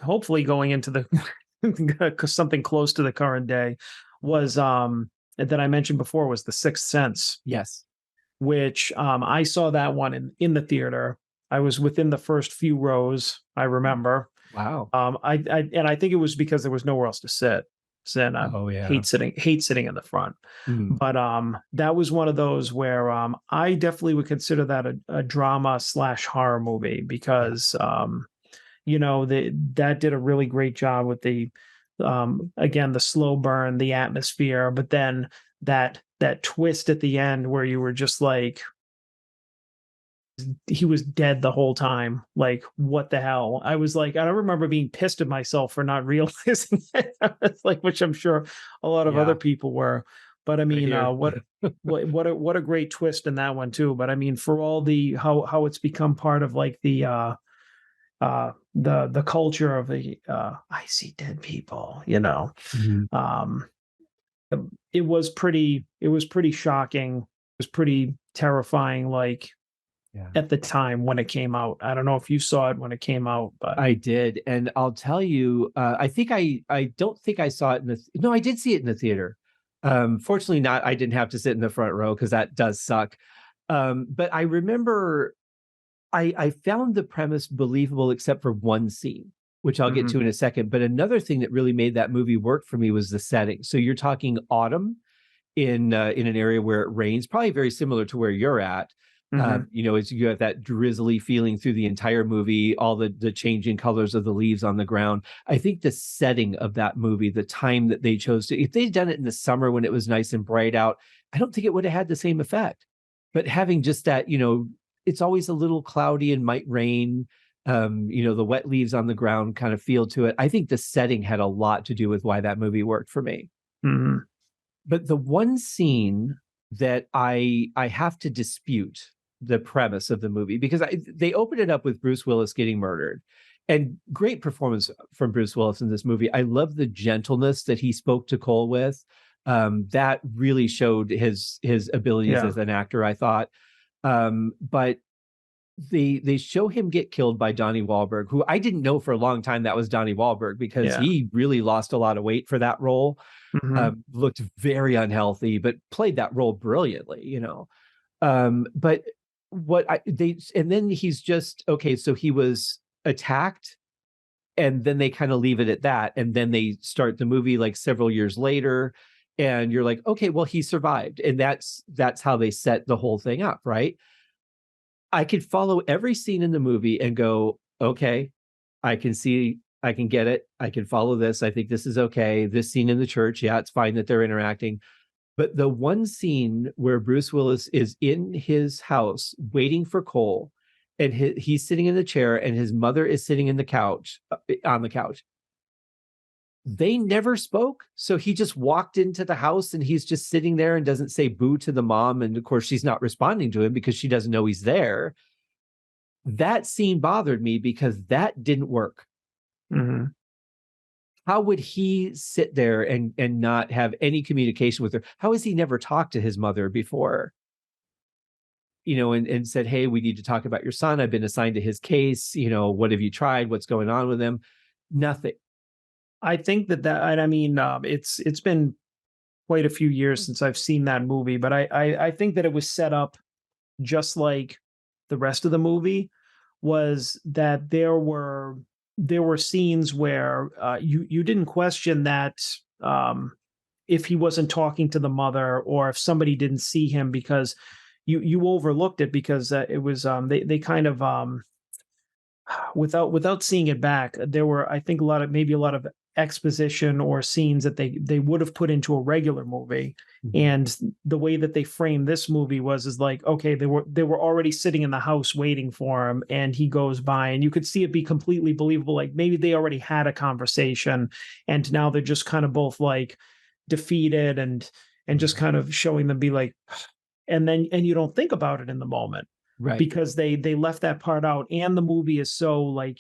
hopefully going into the something close to the current day, was that I mentioned before was The Sixth Sense. Yes. Which I saw that one in the theater. I was within the first few rows, I remember. Wow. I think it was because there was nowhere else to sit. So then I hate sitting in the front. But that was one of those where I definitely would consider that a drama / horror movie, because that did a really great job with the again, the slow burn, the atmosphere, but then that twist at the end where you were just like, he was dead the whole time. Like, what the hell? I was like, I don't remember being pissed at myself for not realizing it. It's like, which I'm sure a lot of other Yeah. people were. But I Right mean, here. what a great twist in that one too. But I mean, for all the how it's become part of like the culture of the I see dead people, Mhm. um it was pretty shocking. It was pretty terrifying, like Yeah. at the time when it came out. I don't know if you saw it when it came out, but I did, and I'll tell you, I think I don't think I saw it in the no, I did see it in the theater. Fortunately not, I didn't have to sit in the front row because that does suck. But I remember I found the premise believable except for one scene, which I'll get mhm, to in a second. But another thing that really made that movie work for me was the setting. So you're talking autumn in an area where it rains, probably very similar to where you're at. mhm, As you have that drizzly feeling through the entire movie, all the changing colors of the leaves on the ground. I think the setting of that movie, the time that they chose to, if they'd done it in the summer when it was nice and bright out, I don't think it would have had the same effect. But having just that, it's always a little cloudy and might rain. The wet leaves on the ground kind of feel to it. I think the setting had a lot to do with why that movie worked for me. mhm. But the one scene that I have to dispute the premise of the movie because they open it up with Bruce Willis getting murdered. And great performance from Bruce Willis in this movie. I love the gentleness that he spoke to Cole with. That really showed his abilities Yeah, as an actor, I thought. But they show him get killed by Donnie Wahlberg, who I didn't know for a long time that was Donnie Wahlberg because yeah. he really lost a lot of weight for that role. Mhm, Looked very unhealthy, but played that role brilliantly. But what I they and then he's just okay. So he was attacked, and then they kind of leave it at that, and then they start the movie like several years later, and you're like, okay, well he survived, and that's how they set the whole thing up, right? I could follow every scene in the movie and go, okay, I can see, I can get it. I can follow this. I think this is okay. This scene in the church, yeah, it's fine that they're interacting. But the one scene where Bruce Willis is in his house waiting for Cole, and he's sitting in the chair, and his mother is sitting in the couch on the couch. They never spoke, so he just walked into the house, and he's just sitting there and doesn't say boo to the mom, and of course she's not responding to him because she doesn't know he's there. That scene bothered me because that didn't work. mhm. How would he sit there and not have any communication with her? How has he never talked to his mother before? And said, hey, we need to talk about your son. I've been assigned to his case. What have you tried? What's going on with him? Nothing. I think and I mean, it's been quite a few years since I've seen that movie, but I think that it was set up just like the rest of the movie, was that there were scenes where you didn't question that, if he wasn't talking to the mother or if somebody didn't see him, because you overlooked it because it was they kind of without seeing it back, there were, I think, a lot of exposition or scenes that they would have put into a regular movie. Mhm. And the way that they framed this movie is like, okay, they were already sitting in the house waiting for him, and he goes by, and you could see it be completely believable, like maybe they already had a conversation, and now they're just kind of both like defeated, and just kind of showing them be like, and you don't think about it in the moment Right. because they left that part out, and the movie is so like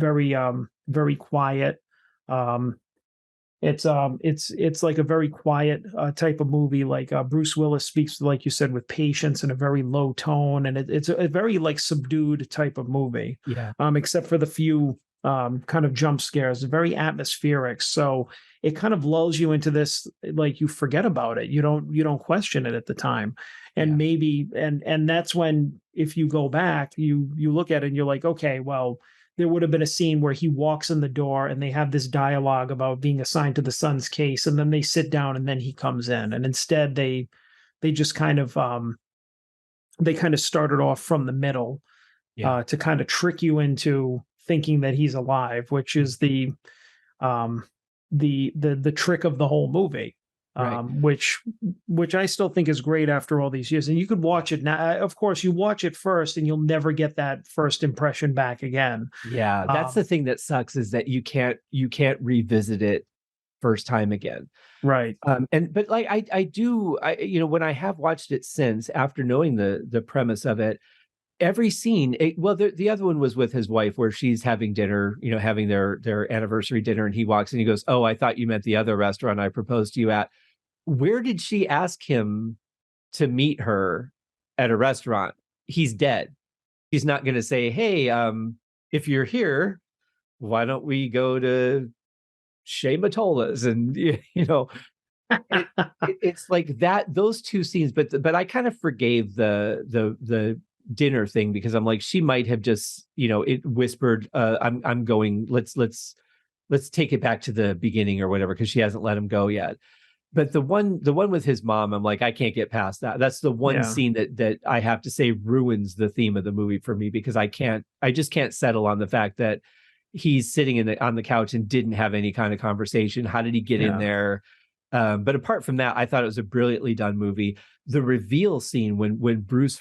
very quiet. um it's like a very quiet type of movie. Like Bruce Willis speaks, like you said, with patience and a very low tone, and it's a very like subdued type of movie, Yeah. except for the few kind of jump scares. Very atmospheric, so it kind of lulls you into this, like you forget about it, you don't question it at the time. And Yeah. maybe, and that's when, if you go back, you look at it and you're like, okay, well, there would have been a scene where he walks in the door and they have this dialogue about being assigned to the son's case, and then they sit down and then he comes in, and instead they just kind of they kind of started off from the middle, Yeah. to kind of trick you into thinking that he's alive, which is um the trick of the whole movie. Right. Which I still think is great after all these years. And you could watch it now. Of course, you watch it first, and you'll never get that first impression back again. Yeah, that's the thing that sucks, is that you can't revisit it first time again. Right. But like when I have watched it since, after knowing the premise of it, every scene, the other one was with his wife, where she's having dinner, having their anniversary dinner, and he walks and he goes, "Oh, I thought you meant the other restaurant I proposed to you at." Where did she ask him to meet her at a restaurant? He's dead. He's not going to say, "Hey, if you're here, why don't we go to Shea Mottola's?" And it's like that, those two scenes. But I kind of forgave the dinner thing, because I'm like, she might have just it whispered, I'm going, let's take it back to the beginning or whatever, because she hasn't let him go yet. But the one with his mom, I'm like, I can't get past that. That's the one scene that I have to say ruins the theme of the movie for me, because I just can't settle on the fact that he's sitting on the couch and didn't have any kind of conversation. How did he get in there? But apart from that, I thought it was a brilliantly done movie. The reveal scene when Bruce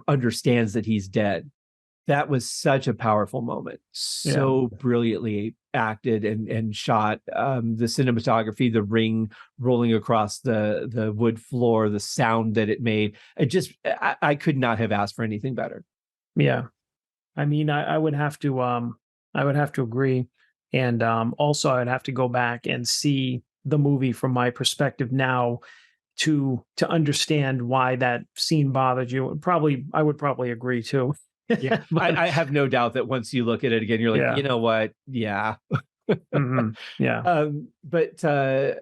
understands that he's dead, that was such a powerful moment. So brilliantly acted and shot. The cinematography, the ring rolling across the wood floor, the sound that it made. I could not have asked for anything better. Yeah. I mean, I would have to agree. And also I'd have to go back and see the movie from my perspective now to understand why that scene bothered you. I would probably agree too. Yeah. I have no doubt that once you look at it again, you're like, you know what? Yeah. Yeah. But there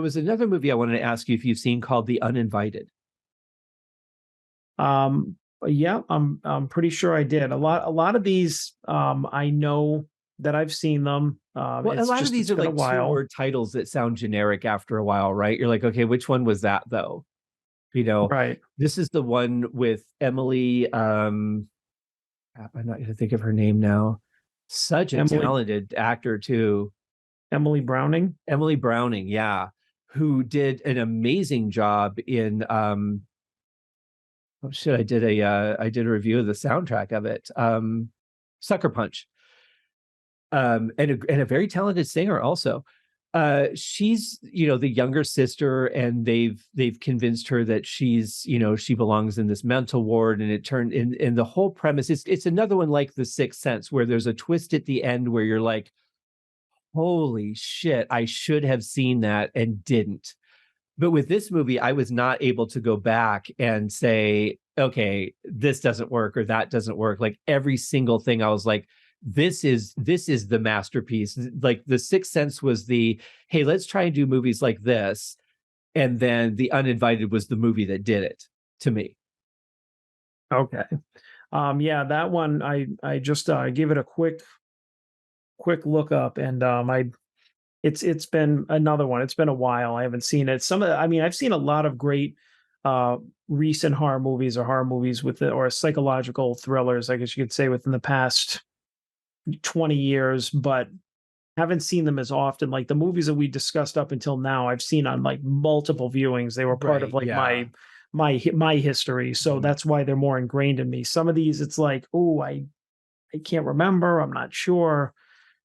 was another movie I wanted to ask you if you've seen, called The Uninvited. Yeah, I'm pretty sure I did. A lot of these, I know that I've seen them. Well, a lot of these are like two-word titles that sound generic after a while, right? You're like, okay, which one was that though? Right. This is the one with Emily. I'm not going to think of her name now. Such a talented actor too. Emily Browning. Emily Browning, yeah, who did an amazing job in. Oh shit! I did a review of the soundtrack of it. Sucker Punch. And a very talented singer also. She's the younger sister, and they've convinced her that she's she belongs in this mental ward, and it turned in the whole premise, it's another one like The Sixth Sense, where there's a twist at the end where you're like, holy shit, I should have seen that and didn't. But with this movie, I was not able to go back and say, okay, this doesn't work or that doesn't work. Like every single thing, I was like, this is the masterpiece. Like The Sixth Sense was the, hey, let's try and do movies like this. And then The Uninvited was the movie that did it to me. Okay. Yeah, that one, I just gave it a quick look up, and it's been another one. It's been a while. I haven't seen it. I've seen a lot of great recent horror movies, or horror movies or psychological thrillers, I guess you could say, within the past 20 years, but haven't seen them as often. Like the movies that we discussed up until now, I've seen on like multiple viewings. They were part of like my history. So that's why they're more ingrained in me. Some of these, it's like, oh, I can't remember. I'm not sure.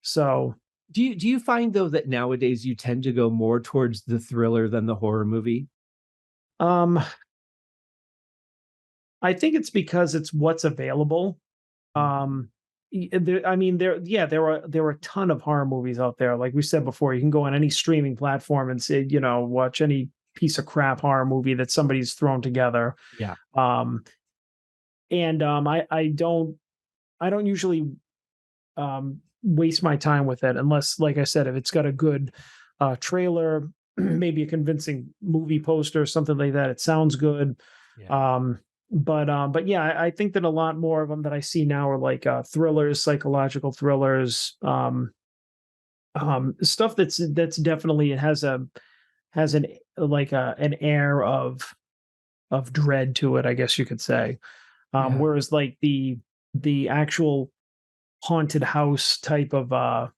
So do you find though that nowadays you tend to go more towards the thriller than the horror movie? I think it's because it's what's available. There are a ton of horror movies out there. Like we said before, you can go on any streaming platform and say, watch any piece of crap horror movie that somebody's thrown together. Yeah. I don't usually waste my time with it unless, like I said, if it's got a good trailer, maybe a convincing movie poster, something like that. It sounds good. Yeah. But yeah, I think that a lot more of them that I see now are like thrillers, psychological thrillers, stuff that's definitely, it has an air of dread to it, I guess you could say. Whereas like the actual haunted house type of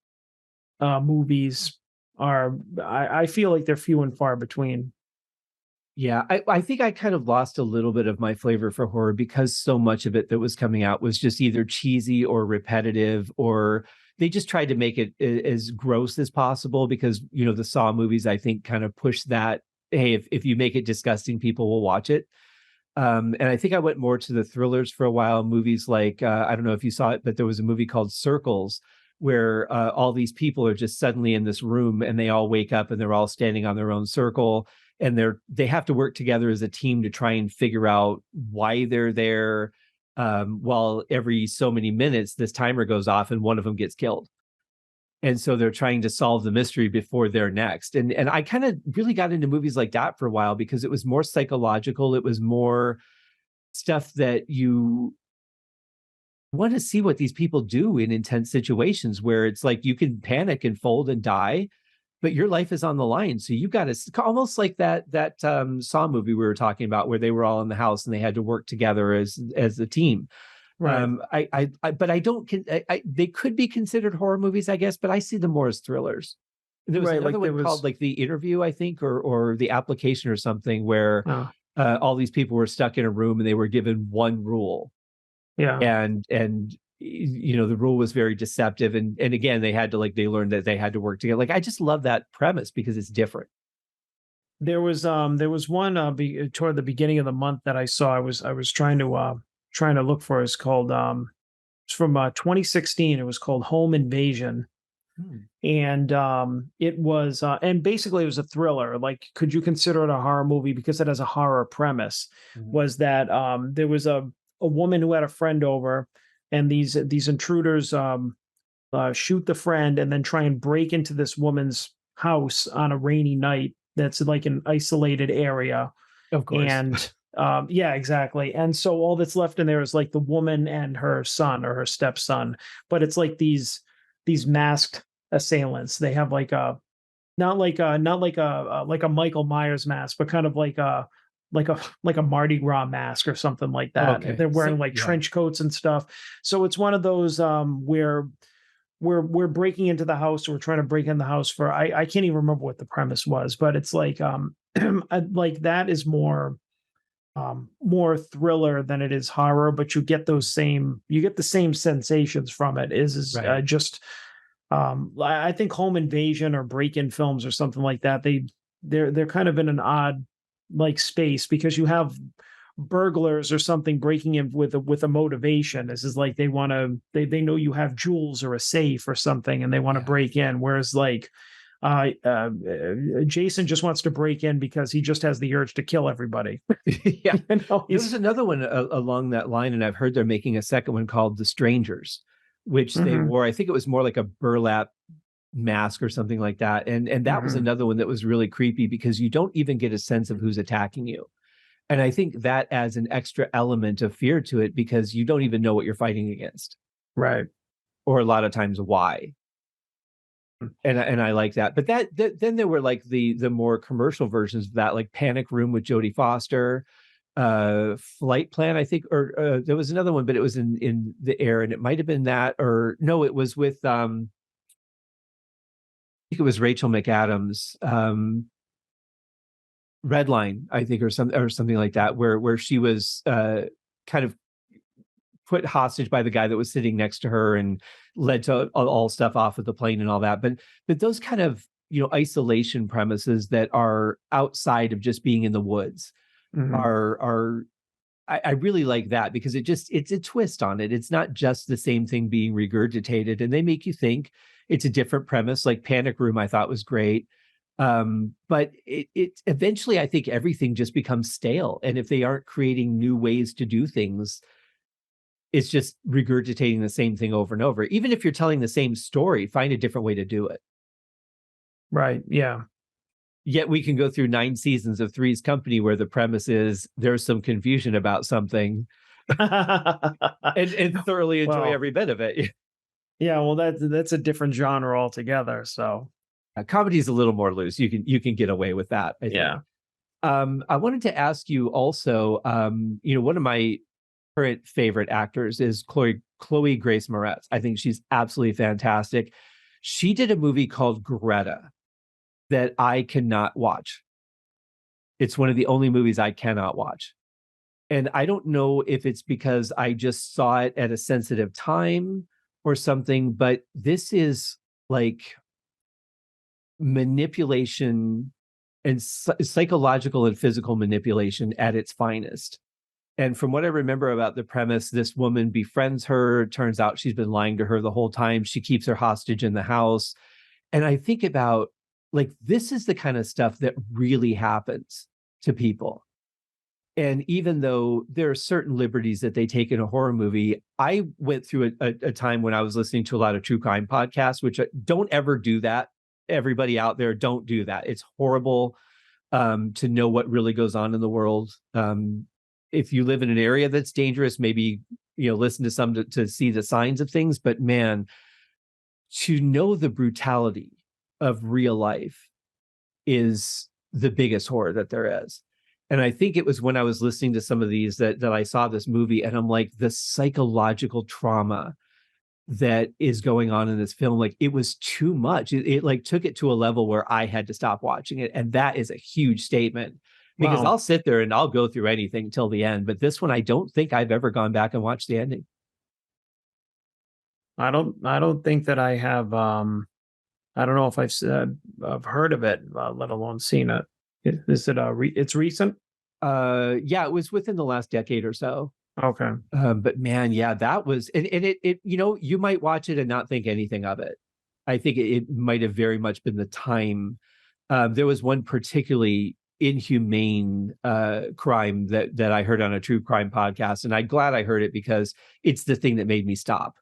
movies, I feel like they're few and far between. Yeah, I think I kind of lost a little bit of my flavor for horror because so much of it that was coming out was just either cheesy or repetitive, or they just tried to make it as gross as possible because, the Saw movies, I think, kind of push that, hey, if you make it disgusting, people will watch it. And I think I went more to the thrillers for a while, movies like, I don't know if you saw it, but there was a movie called Circles where all these people are just suddenly in this room and they all wake up and they're all standing on their own circle, and they have to work together as a team to try and figure out why they're there, while every so many minutes this timer goes off and one of them gets killed, and so they're trying to solve the mystery before they're next. And I kind of really got into movies like that for a while because it was more psychological. It was more stuff that you want to see what these people do in intense situations where it's like you can panic and fold and die, but your life is on the line. So you've got to, almost like that Saw movie we were talking about, where they were all in the house and they had to work together as a team. Right. But I don't. They could be considered horror movies, I guess, but I see them more as thrillers. There was another one called like The Interview, I think, or The Application or something, where all these people were stuck in a room and they were given one rule. Yeah. And the rule was very deceptive, and again they had to they learned that they had to work together. Like, I just love that premise because it's different. There was one toward the beginning of the month that I saw. I was trying to look for. It's called it's from 2016. It was called Home Invasion. And it was and basically it was a thriller. Like, could you consider it a horror movie because it has a horror premise? Was that there was a woman who had a friend over, and these intruders shoot the friend and then try and break into this woman's house on a rainy night that's like an isolated area. Of course. And yeah, exactly. And so all that's left in there is like the woman and her son or her stepson, but it's like these masked assailants. They have like a not like a Michael Myers mask, but kind of like a Mardi Gras mask or something like that. Okay. They're wearing trench coats and stuff. So it's one of those where we're breaking into the house. We're trying to break in the house for I can't even remember what the premise was, but it's like like that is more thriller than it is horror, but you get the same sensations from it. Right. Just I think Home Invasion or break-in films or something like that, they're kind of in an odd like space because you have burglars or something breaking in with a motivation. This is like they know you have jewels or a safe or something and they want to break in, whereas like Jason just wants to break in because he just has the urge to kill everybody. Yeah. There's another one along that line, and I've heard they're making a second one called The Strangers, which they wore. I think it was more like a burlap mask or something like that. And that was another one that was really creepy because you don't even get a sense of who's attacking you. And I think that adds an extra element of fear to it because you don't even know what you're fighting against. Right. Or a lot of times why. And I like that. But then there were like the more commercial versions of that, like Panic Room with Jodie Foster, Flight Plan, I think, or there was another one, but it was in the air, and it might have been that, or no, it was with I think it was Rachel McAdams, Redline, I think, or something like that, where she was kind of put hostage by the guy that was sitting next to her and led to all stuff off of the plane and all that. But those kind of isolation premises that are outside of just being in the woods are I really like that because it's a twist on it. It's not just the same thing being regurgitated, and they make you think. It's a different premise. Like Panic Room, I thought was great. But it eventually, I think everything just becomes stale. And if they aren't creating new ways to do things, it's just regurgitating the same thing over and over. Even if you're telling the same story, find a different way to do it. Right. Yeah. Yet we can go through 9 seasons of Three's Company where the premise is there's some confusion about something and thoroughly enjoy every bit of it. Yeah, well, that's a different genre altogether. So comedy is a little more loose. You can get away with that, I think. Yeah. I wanted to ask you also, one of my current favorite actors is Chloe Grace Moretz. I think she's absolutely fantastic. She did a movie called Greta, that I cannot watch. It's one of the only movies I cannot watch. And I don't know if it's because I just saw it at a sensitive time or something, but this is like manipulation and psychological and physical manipulation at its finest. And from what I remember about the premise, this woman befriends her. Turns out she's been lying to her the whole time. She keeps her hostage in the house. And I think about, like, this is the kind of stuff that really happens to people. And even though there are certain liberties that they take in a horror movie, I went through a time when I was listening to a lot of true crime podcasts, which don't ever do that. Everybody out there, don't do that. It's horrible to know what really goes on in the world. If you live in an area that's dangerous, maybe, listen to some to see the signs of things. But man, to know the brutality of real life is the biggest horror that there is. And I think it was when I was listening to some of these that I saw this movie, and I'm like, the psychological trauma that is going on in this film, like, it was too much. It like took it to a level where I had to stop watching it. And that is a huge statement, because Wow. I'll sit there and I'll go through anything till the end. But this one, I don't think I've ever gone back and watched the ending. I don't think that I have. I don't know if I've heard of it, let alone seen it. Is it it's recent? Yeah, it was within the last decade or so. Okay. But man, yeah, that was, and it, you might watch it and not think anything of it. I think it might have very much been the time. There was one particularly inhumane crime that I heard on a true crime podcast, and I'm glad I heard it, because it's the thing that made me stop.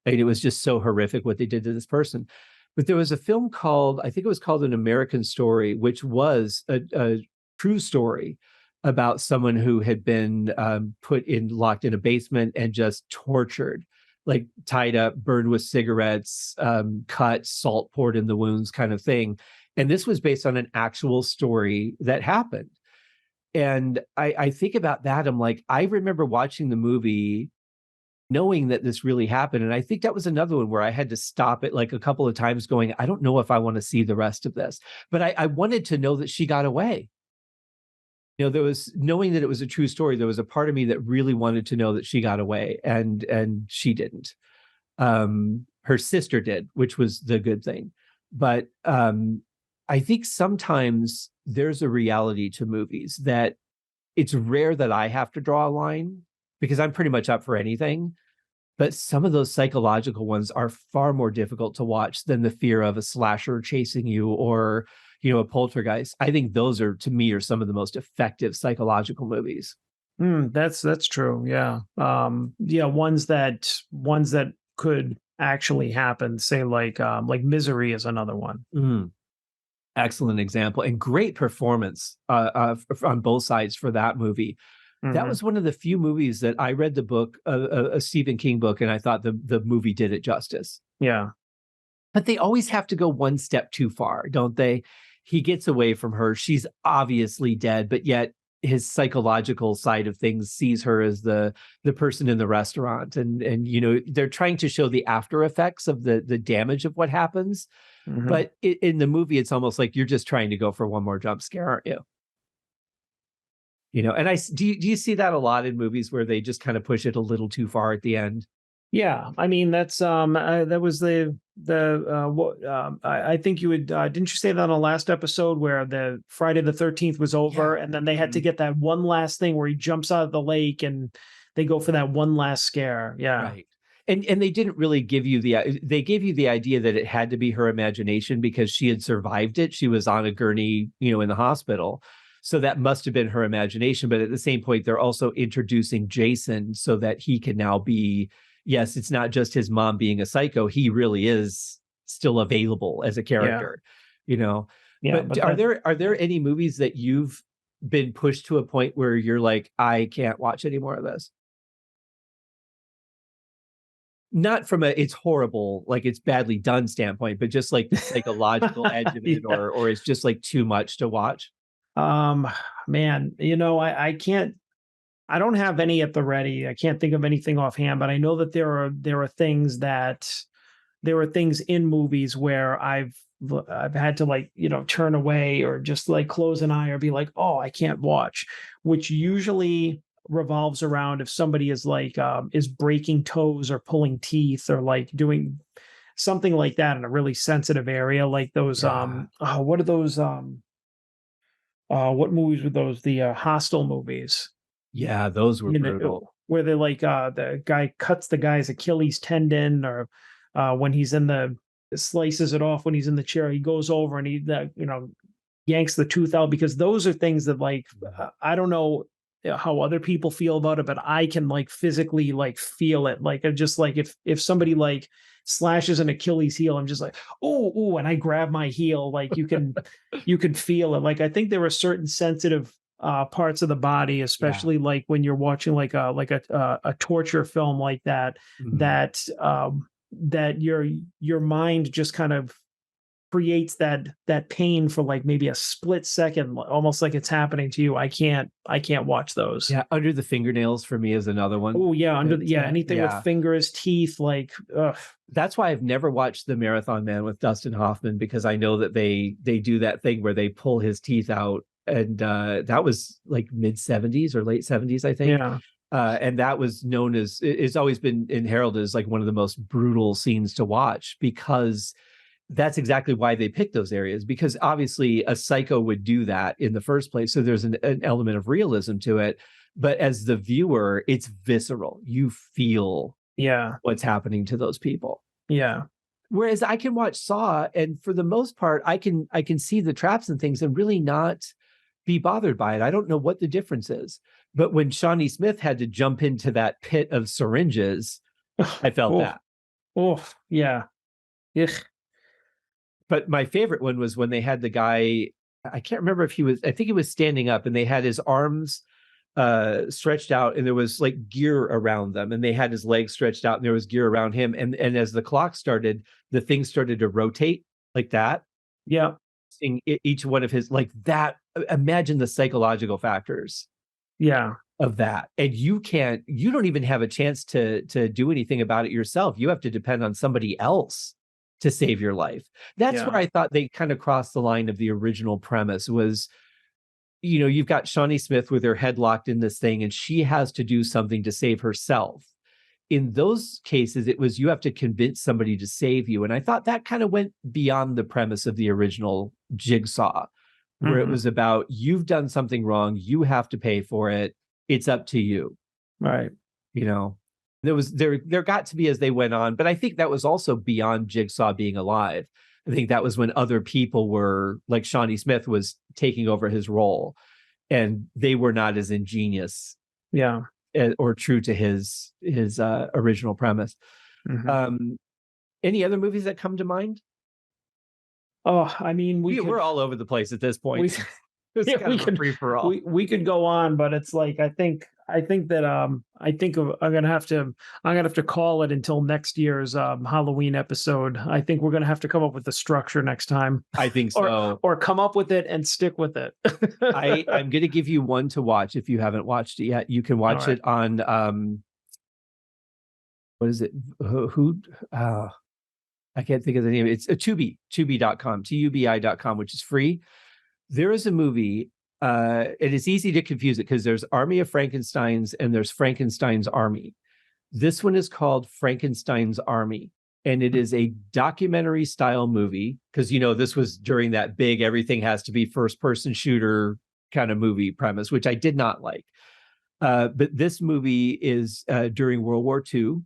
And it was just so horrific what they did to this person. But there was a film called, I think it was called An American Story, which was a true story about someone who had been locked in a basement and just tortured, like tied up, burned with cigarettes, cut, salt poured in the wounds, kind of thing. And this was based on an actual story that happened. And I think about that. I'm like, I remember watching the movie knowing that this really happened. And I think that was another one where I had to stop it like a couple of times going, I don't know if I want to see the rest of this. But I wanted to know that she got away. There was, knowing that it was a true story, there was a part of me that really wanted to know that she got away, and she didn't. Her sister did, which was the good thing. But I think sometimes there's a reality to movies that it's rare that I have to draw a line, because I'm pretty much up for anything. But some of those psychological ones are far more difficult to watch than the fear of a slasher chasing you, or, a poltergeist. I think those are, to me, are some of the most effective psychological movies. That's true. Yeah. Yeah. Ones that could actually happen. Say like Misery is another one. Excellent example, and great performance on both sides for that movie. That was one of the few movies that I read the book, a Stephen King book, and I thought the movie did it justice. Yeah. But they always have to go one step too far, don't they? He gets away from her. She's obviously dead, but yet his psychological side of things sees her as the person in the restaurant. And they're trying to show the after effects of the damage of what happens. But in the movie, it's almost like you're just trying to go for one more jump scare, aren't you? And do you see that a lot in movies where they just kind of push it a little too far at the end? Yeah, I mean that's that was I think you would didn't you say that on the last episode where the Friday the 13th was over, and then they had to get that one last thing where he jumps out of the lake and they go for that one last scare. Yeah. Right. And they didn't really give you they gave you the idea that it had to be her imagination because she had survived it. She was on a gurney, in the hospital. So that must have been her imagination. But at the same point, they're also introducing Jason so that he can now be, yes, it's not just his mom being a psycho. He really is still available as a character, Yeah, but are there any movies that you've been pushed to a point where you're like, I can't watch any more of this? Not from it's horrible, like it's badly done standpoint, but just like the psychological edge of it, or it's just like too much to watch. Man, I can't. I don't have any at the ready. I can't think of anything offhand, but I know that there are things in movies where I've I've had to like, turn away or just like close an eye or be like, oh, I can't watch, which usually revolves around if somebody is like is breaking toes or pulling teeth or like doing something like that in a really sensitive area, like those Yeah. what are those what movies were those? The Hostel movies, Yeah, those were brutal. where they're like the guy cuts the guy's Achilles tendon, or when he's in the slices it off when he's in the chair, he goes over and he yanks the tooth out, because those are things that like I don't know how other people feel about it, but I can like physically like feel it. Like I'm just like if somebody like slashes an Achilles heel, I'm just like, oh, and I grab my heel. Like you can feel it. Like I think there are certain sensitive parts of the body, Yeah. especially like when you're watching like a torture film like that, Mhm. that your mind just kind of creates that pain for like maybe a split second, almost like it's happening to you. I can't watch those. Yeah, Under the Fingernails for me is another one. Oh yeah, That, anything with yeah. fingers, teeth, like ugh. That's why I've never watched The Marathon Man with Dustin Hoffman, because I know that they do that thing where they pull his teeth out, and that was like mid 70s or late 70s, I think. Yeah, And that was known as, it's always been heralded as like one of the most brutal scenes to watch, because that's exactly why they picked those areas, because obviously a psycho would do that in the first place. So there's an element of realism to it. But as the viewer, it's visceral. You feel yeah, what's happening to those people. yeah, Whereas I can watch Saw, and for the most part, I can see the traps and things and really not be bothered by it. I don't know what the difference is. But when Shawnee Smith had to jump into that pit of syringes, I felt oh, that. oh, yeah, Ugh. But my favorite one was when they had the guy, I can't remember if he was, I think he was standing up, and they had his arms stretched out, and there was like gear around them, and they had his legs stretched out and there was gear around him, and as the clock started, the thing started to rotate like that, Yeah, seeing each one of his, like that. Imagine the psychological factors yeah, of that, and you don't even have a chance to do anything about it yourself. You have to depend on somebody else to save your life. That's where yeah, I thought they kind of crossed the line of the original premise. Was, you've got Shawnee Smith with her head locked in this thing, and she has to do something to save herself. In those cases, it was, you have to convince somebody to save you. And I thought that kind of went beyond the premise of the original Jigsaw, where it hmm, was about, you've done something wrong, you have to pay for it. It's up to you. right, You know, there got to be, as they went on, but I think that was also beyond Jigsaw being alive. I think that was when other people were, like Shawnee Smith was taking over his role, and they were not as ingenious yeah, or true to his original premise. hmm. Um, any other movies that come to mind? Oh, I mean, We're all over the place at this we point. It's yeah, kind of a free for all. we could go on, but it's like I think that I'm gonna have to call it until next year's Halloween episode. I think we're gonna have to come up with the structure next time, I think or so. come up with it and stick with it. I'm going to give you one to watch if you haven't watched it yet. You can All watch right. it on what is it? Who? I can't think of the name. It's a tubi.com, tubi.com, which is free. There is a movie. It is easy to confuse it because there's Army of Frankensteins and there's Frankenstein's Army. This one is called Frankenstein's Army, and it is a documentary style movie, because this was during that big everything has to be first person shooter kind of movie premise, which I did not like. But this movie is during World War II.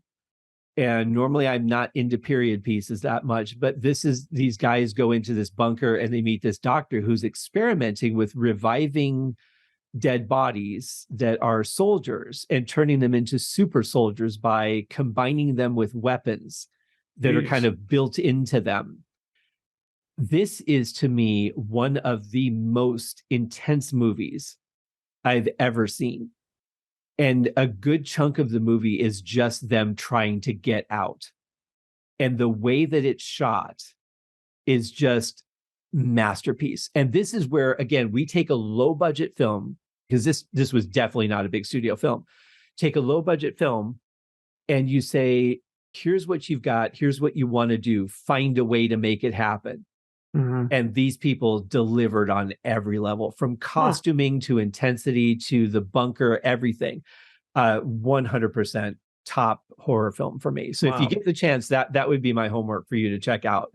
And normally I'm not into period pieces that much, but these guys go into this bunker and they meet this doctor who's experimenting with reviving dead bodies that are soldiers and turning them into super soldiers by combining them with weapons that are kind Jeez. of built into them. This is, to me, one of the most intense movies I've ever seen. And a good chunk of the movie is just them trying to get out. And the way that it's shot is just masterpiece. And this is where, again, we take a low budget film, because this was definitely not a big studio film. Take a low budget film and you say, here's what you've got, here's what you want to do, find a way to make it happen. And these people delivered on every level, from costuming to intensity to the bunker, everything. 100% top horror film for me. So if you get the chance, that would be my homework for you to check out.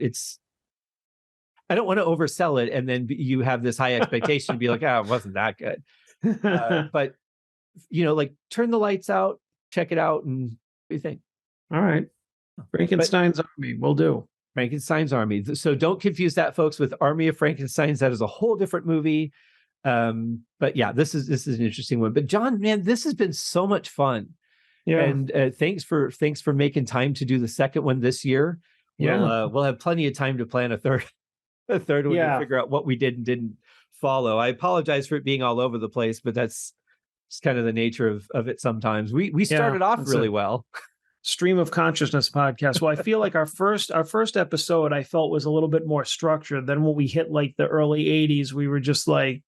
I don't want to oversell it, and then you have this high expectation to be like, it wasn't that good. But like, turn the lights out, check it out, and what do you think? All right. Frankenstein's Army, will do. Frankenstein's Army. So don't confuse that, folks, with Army of Frankensteins. That is a whole different movie. But yeah, this is an interesting one. But John, man, this has been so much fun. Yeah. And thanks for making time to do the second one this year. We'll have plenty of time to plan a third one to figure out what we did and didn't follow. I apologize for it being all over the place, but that's just kind of the nature of it sometimes. We started off really well. Stream of consciousness podcast. Well, I feel like our first episode I felt was a little bit more structured. Then when we hit like the early 80s, we were just like,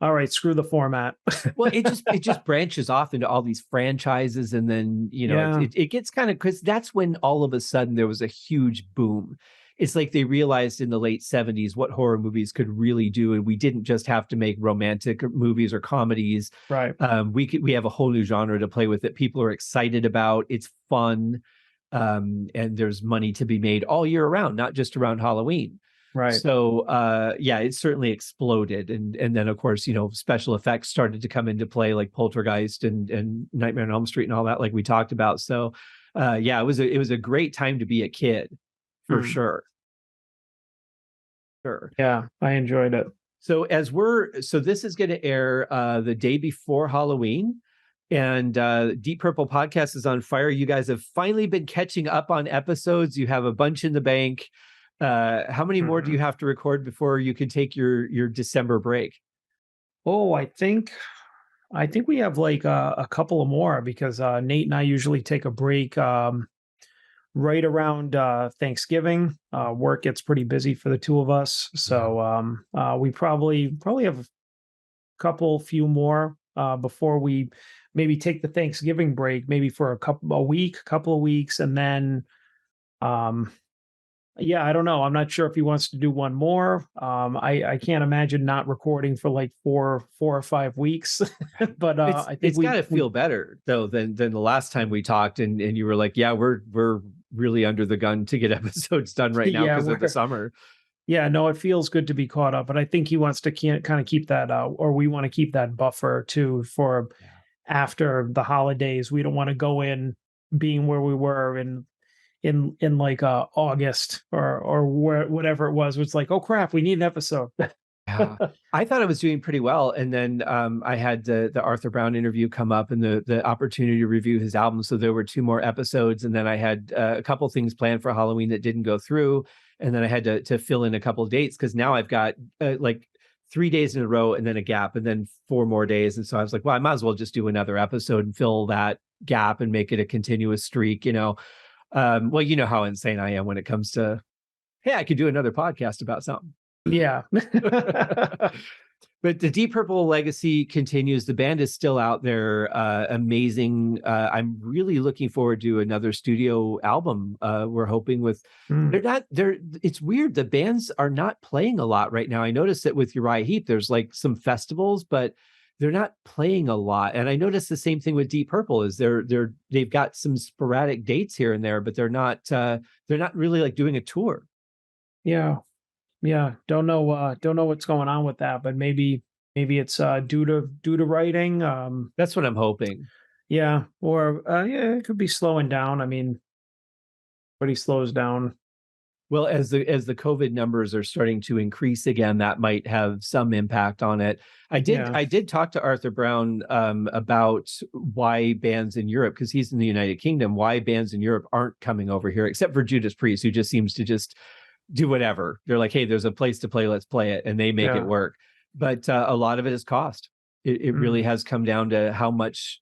all right, screw the format. Well, it just branches off into all these franchises, and then it gets kind of, because that's when all of a sudden there was a huge boom. It's like they realized in the late 70s what horror movies could really do, and we didn't just have to make romantic movies or comedies. Right. We have a whole new genre to play with that people are excited about. It's fun, and there's money to be made all year round, not just around Halloween. Right. So it certainly exploded, and then of course special effects started to come into play, like Poltergeist and Nightmare on Elm Street and all that, like we talked about. So it was a great time to be a kid, for sure. Sure. Yeah, I enjoyed it. So this is going to air the day before Halloween, and Deep Purple Podcast is on fire. You guys have finally been catching up on episodes. You have a bunch in the bank. How many more do you have to record before you can take your December break? Oh, I think we have like a couple of more, because Nate and I usually take a break right around Thanksgiving. Work gets pretty busy for the two of us, so we probably have a few more before we maybe take the Thanksgiving break, maybe for a couple of weeks, and then I don't know. I'm not sure if he wants to do one more. I can't imagine not recording for like 4 or 5 weeks. But I think it's got to feel better though than the last time we talked, and you were like, yeah, we're really under the gun to get episodes done right now because of the summer. Yeah, no, it feels good to be caught up, but I think he wants to kind of keep that, or we want to keep that buffer too for after the holidays. We don't want to go in being where we were in like August or whatever it was. It's like, oh crap, we need an episode. Yeah. I thought I was doing pretty well, and then I had the Arthur Brown interview come up, and the opportunity to review his album. So there were 2 more episodes, and then I had a couple things planned for Halloween that didn't go through, and then I had to fill in a couple of dates, because now I've got like 3 days in a row and then a gap and then 4 more days, and so I was like, well, I might as well just do another episode and fill that gap and make it a continuous streak, Well, you know how insane I am when it comes to, hey, I could do another podcast about something. Yeah. But the Deep Purple legacy continues. The band is still out there. Amazing. I'm really looking forward to another studio album. We're hoping with, it's weird. The bands are not playing a lot right now. I noticed that with Uriah Heep, there's like some festivals, but they're not playing a lot. And I noticed the same thing with Deep Purple, is they've got some sporadic dates here and there, but they're not really like doing a tour. Yeah. Yeah. Don't know what's going on with that, but maybe it's due to writing. That's what I'm hoping. Yeah. Or it could be slowing down. I mean, but he slows down. Well, as the COVID numbers are starting to increase again, that might have some impact on it. I did talk to Arthur Brown about why bands in Europe, because he's in the United Kingdom, why bands in Europe aren't coming over here, except for Judas Priest, who just seems to just do whatever. They're like, hey, there's a place to play, let's play it, and they make it work. But a lot of it is cost. It really has come down to how much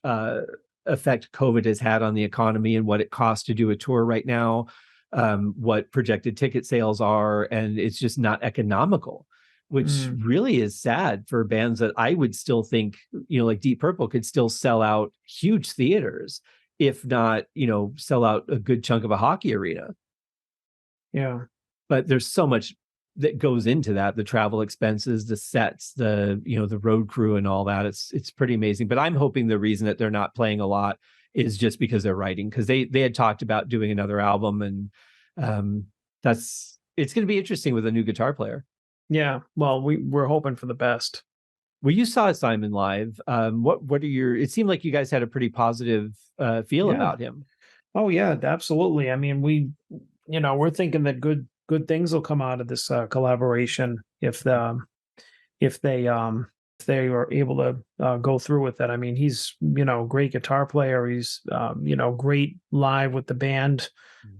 effect COVID has had on the economy and what it costs to do a tour right now. What projected ticket sales are, and it's just not economical, which really is sad for bands that I would still think, like Deep Purple could still sell out huge theaters, if not, sell out a good chunk of a hockey arena. Yeah. But there's so much that goes into that, the travel expenses, the sets, the the road crew and all that. It's pretty amazing. But I'm hoping the reason that they're not playing a lot is just because they're writing, because they had talked about doing another album, and it's going to be interesting with a new guitar player. Yeah, well, we're hoping for the best. Well, you saw Simon live. What are your? It seemed like you guys had a pretty positive feel about him. Oh yeah, absolutely. I mean, we're thinking that good things will come out of this collaboration if they are able to go through with it. I mean, he's great guitar player. He's great live with the band.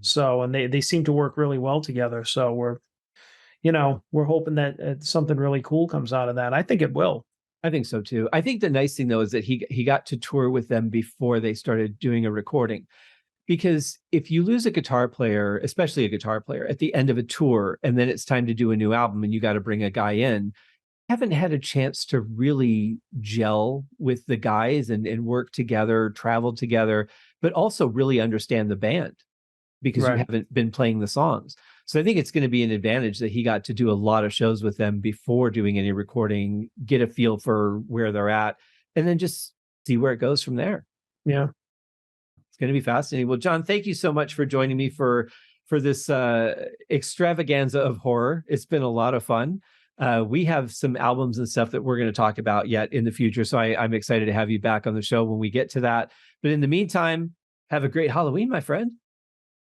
So, and they seem to work really well together. So we're hoping that something really cool comes out of that. I think it will. I think so too. I think the nice thing though is that he got to tour with them before they started doing a recording. Because if you lose a guitar player, especially a guitar player, at the end of a tour, and then it's time to do a new album and you got to bring a guy in, haven't had a chance to really gel with the guys and work together, travel together, but also really understand the band, because you haven't been playing the songs. So I think it's going to be an advantage that he got to do a lot of shows with them before doing any recording, get a feel for where they're at, and then just see where it goes from there. Yeah. It's going to be fascinating. Well, John, thank you so much for joining me for this extravaganza of horror. It's been a lot of fun. We have some albums and stuff that we're going to talk about yet in the future. So I'm excited to have you back on the show when we get to that. But in the meantime, have a great Halloween, my friend.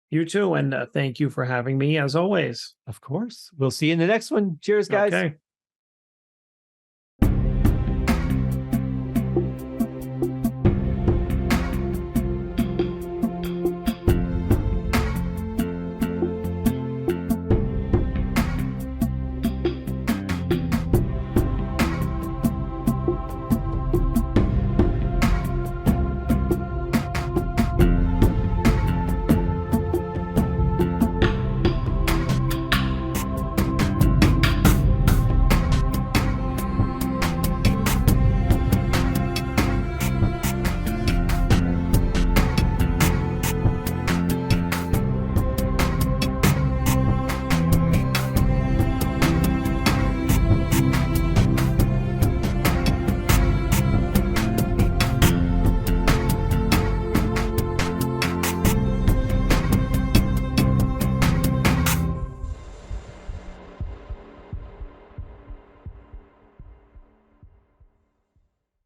You too. And thank you for having me as always. Of course. We'll see you in the next one. Cheers, guys. Okay.